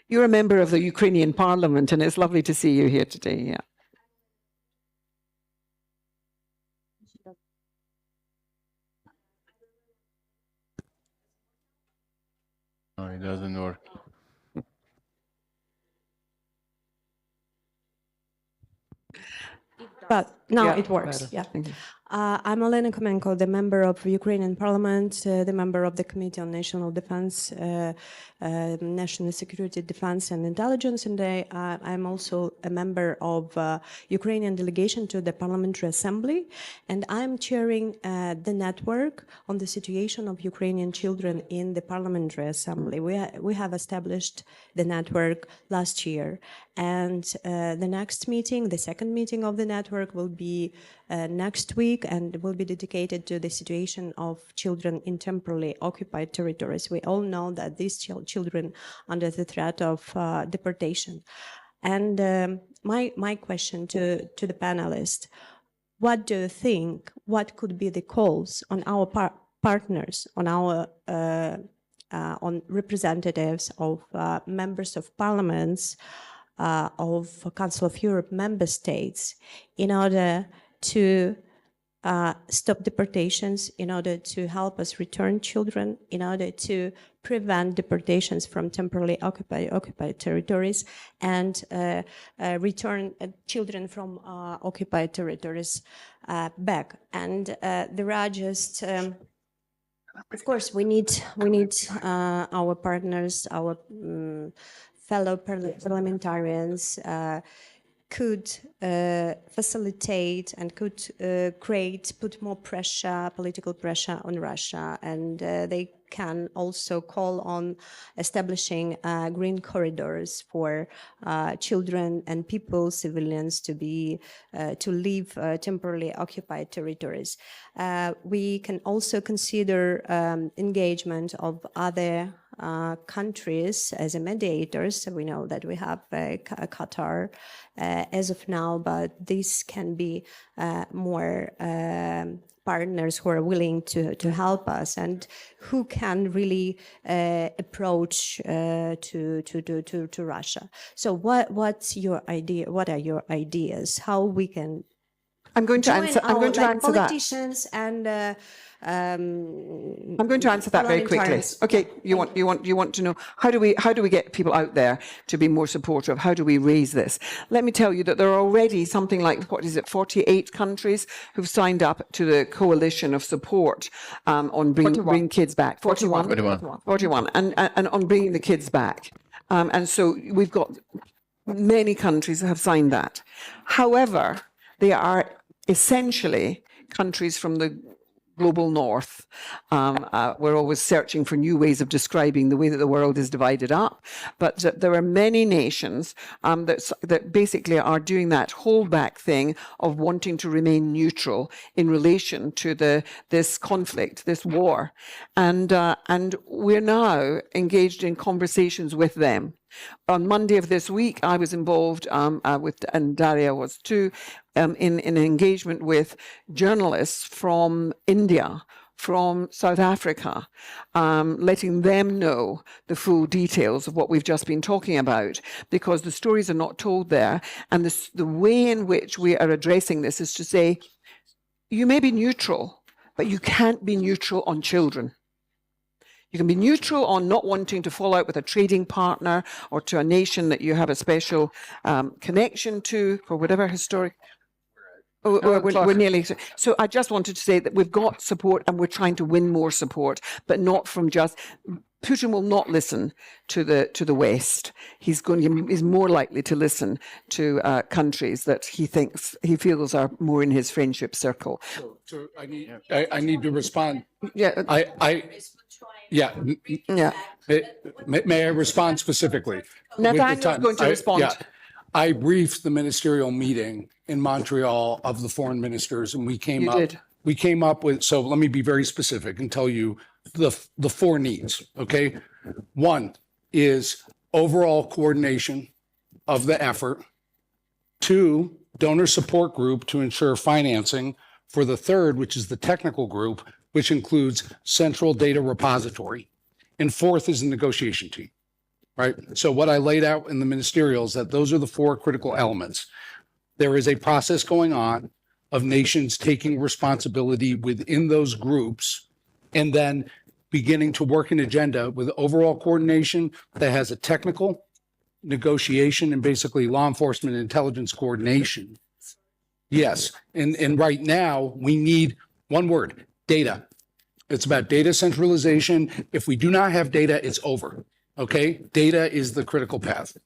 You're a member of the Ukrainian Parliament, and it's lovely to see you here today. Yeah. No, it doesn't work. But now Yeah, it works. better. Yeah. Thank you. I'm Olena Komenko, the member of Ukrainian Parliament, the member of the Committee on National Defense, National Security, Defense and Intelligence, and I'm also a member of Ukrainian delegation to the Parliamentary Assembly, and I'm chairing the network on the situation of Ukrainian children in the Parliamentary Assembly. We have established the network last year, and the next meeting, the second meeting of the network, will be next week, and will be dedicated to the situation of children in temporarily occupied territories. We all know that these children under the threat of deportation. And my question to the panelists: what do you think? What could be the calls on our partners, on our on representatives of members of parliaments of Council of Europe member states in order to stop deportations, in order to help us return children, in order to prevent deportations from temporarily occupied territories, and return children from occupied territories back. And there are just, of course, we need our partners, our fellow parliamentarians could facilitate and could put more pressure, political pressure on Russia, and they can also call on establishing green corridors for children and people, civilians, to leave temporarily occupied territories. We can also consider engagement of other countries as a mediators. So we know that we have Qatar as of now, but this can be more partners who are willing to help us and who can really approach to Russia. So what's your idea? What are your ideas? How we can? I'm going to answer. I'm going to answer that. Politicians and. I'm going to answer that very quickly. Okay, you want to know how do we get people out there to be more supportive? How do we raise this? Let me tell you that there are already something like 48 countries who've signed up to the coalition of support on bringing kids back. 41, and on bringing the kids back. And so we've got many countries who have signed that. However, they are essentially countries from the global north. We're always searching for new ways of describing the way that the world is divided up. But there are many nations that basically are doing that holdback thing of wanting to remain neutral in relation to this conflict, this war. And we're now engaged in conversations with them. On Monday of this week, I was involved with, and Daria was too, in an engagement with journalists from India, from South Africa, letting them know the full details of what we've just been talking about, because the stories are not told there. And the way in which we are addressing this is to say, you may be neutral, but you can't be neutral on children. You can be neutral on not wanting to fall out with a trading partner or to a nation that you have a special connection to for whatever historic. We're nearly. So I just wanted to say that we've got support and we're trying to win more support, but not from just. Putin will not listen to the West. He's more likely to listen to countries that he feels are more in his friendship circle. So I need to respond. Yeah. May I respond specifically? Nataliia is going to respond. I briefed the ministerial meeting in Montreal of the foreign ministers, and we came up with, so let me be very specific and tell you the four needs, okay? One is overall coordination of the effort. Two, donor support group to ensure financing for the third, which is the technical group, which includes central data repository. And fourth is the negotiation team, right? So what I laid out in the ministerials, that those are the four critical elements. There is a process going on of nations taking responsibility within those groups and then beginning to work an agenda with overall coordination that has a technical negotiation and basically law enforcement and intelligence coordination. Yes, and right now we need one word, data. It's about data centralization. If we do not have data, it's over, okay? Data is the critical path.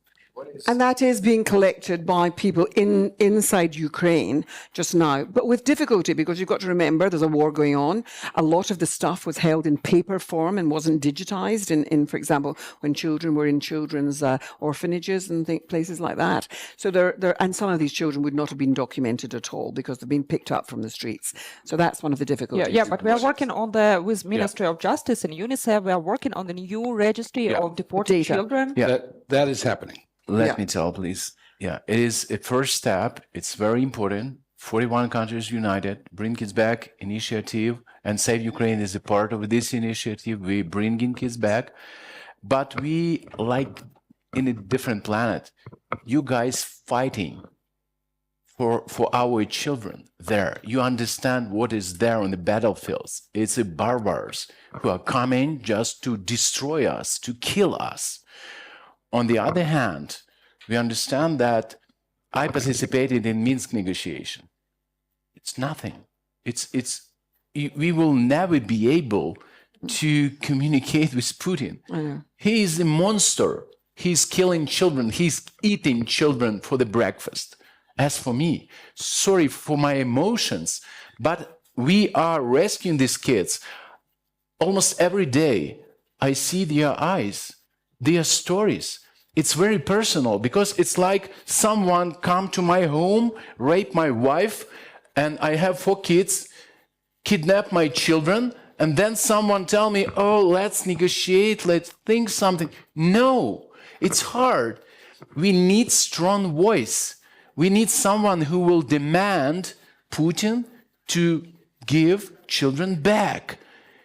And that is being collected by people inside Ukraine just now, but with difficulty, because you've got to remember there's a war going on. A lot of the stuff was held in paper form and wasn't digitized in for example, when children were in children's orphanages and places like that. So and some of these children would not have been documented at all because they've been picked up from the streets. So that's one of the difficulties. Yeah, but we are working on with Ministry of Justice and UNICEF. We are working on the new registry of deported children. Yeah, that is happening. Let me tell, please. Yeah, it is a first step. It's very important. 41 countries united, Bring Kids Back initiative, and Save Ukraine is a part of this initiative. We bringing kids back, but we like in a different planet. You guys fighting for our children there. You understand what is there on the battlefields. It's the barbars who are coming just to destroy us, to kill us. On the other hand, we understand that I participated in Minsk negotiation. It's nothing. We will never be able to communicate with Putin. He is a monster. He's killing children. He's eating children for the breakfast. As for me, sorry for my emotions, but we are rescuing these kids. Almost every day, I see their eyes, their stories. It's very personal because it's like someone come to my home, rape my wife, and I have 4 kids, kidnap my children, and then someone tell me, oh, let's negotiate, let's think something. No, it's hard. We need strong voice. We need someone who will demand Putin to give children back.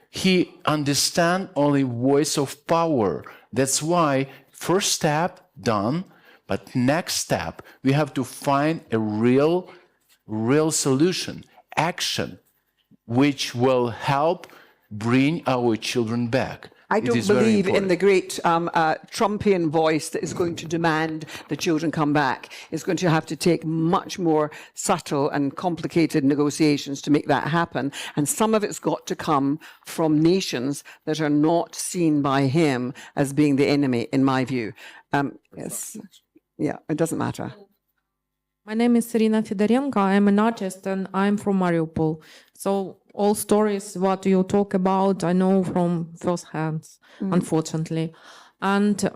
He understands only voice of power. That's why first step done, but next step, we have to find a real solution, action, which will help bring our children back. I don't believe in the great Trumpian voice that is going to demand the children come back. It's going to have to take much more subtle and complicated negotiations to make that happen. And some of it's got to come from nations that are not seen by him as being the enemy, in my view. Yes. Yeah, it doesn't matter. My name is Irina Fedorenko. I'm an artist and I'm from Mariupol. So all stories what you talk about, I know from first hand, unfortunately. And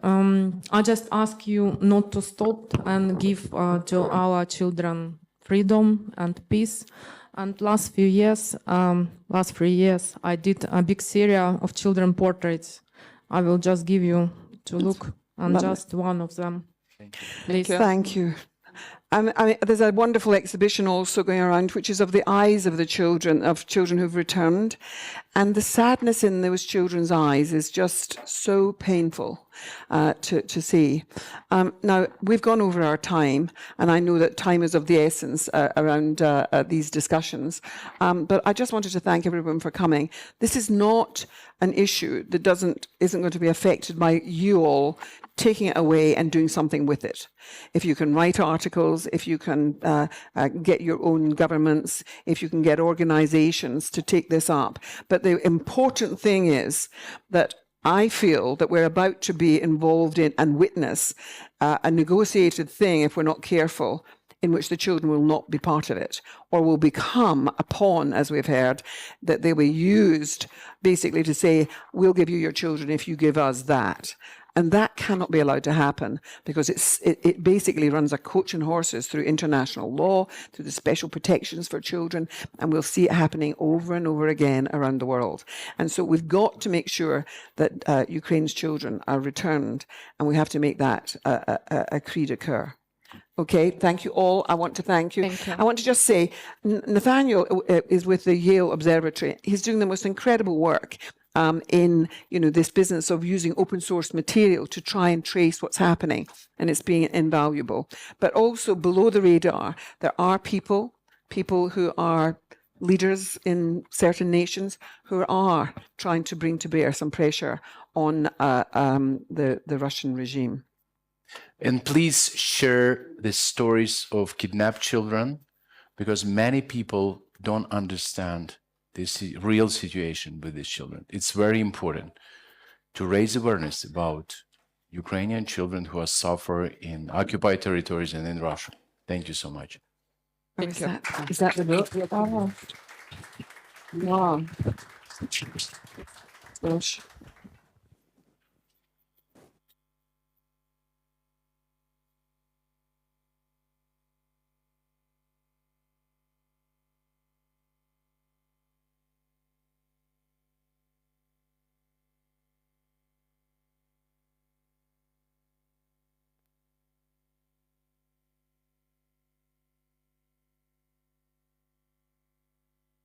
I just ask you not to stop and give to our children freedom and peace. And last 3 years, I did a big series of children portraits. I will just give you to look on just one of them. Please. Thank you. I mean, there's a wonderful exhibition also going around, which is of the eyes of the children, who've returned. And the sadness in those children's eyes is just so painful to see. Now, we've gone over our time, and I know that time is of the essence around these discussions. But I just wanted to thank everyone for coming. This is not an issue that isn't going to be affected by you all taking it away and doing something with it. If you can write articles, if you can get your own governments, if you can get organizations to take this up. But the important thing is that I feel that we're about to be involved in and witness a negotiated thing, if we're not careful, in which the children will not be part of it, or will become a pawn, as we've heard, that they were used basically to say, we'll give you your children if you give us that. And that cannot be allowed to happen, because it basically runs a coach and horses through international law, through the special protections for children, and we'll see it happening over and over again around the world. And so we've got to make sure that Ukraine's children are returned, and we have to make that a creed occur. Okay, thank you all. I want to thank you. I want to just say, Nathaniel is with the Yale Observatory. He's doing the most incredible work in this business of using open source material to try and trace what's happening, and it's being invaluable. But also below the radar, there are people who are leaders in certain nations who are trying to bring to bear some pressure on the Russian regime. And please share the stories of kidnapped children, because many people don't understand this real situation with these children. It's very important to raise awareness about Ukrainian children who are suffering in occupied territories and in Russia. Thank you so much. Is that the book? Oh. Wow. Gosh.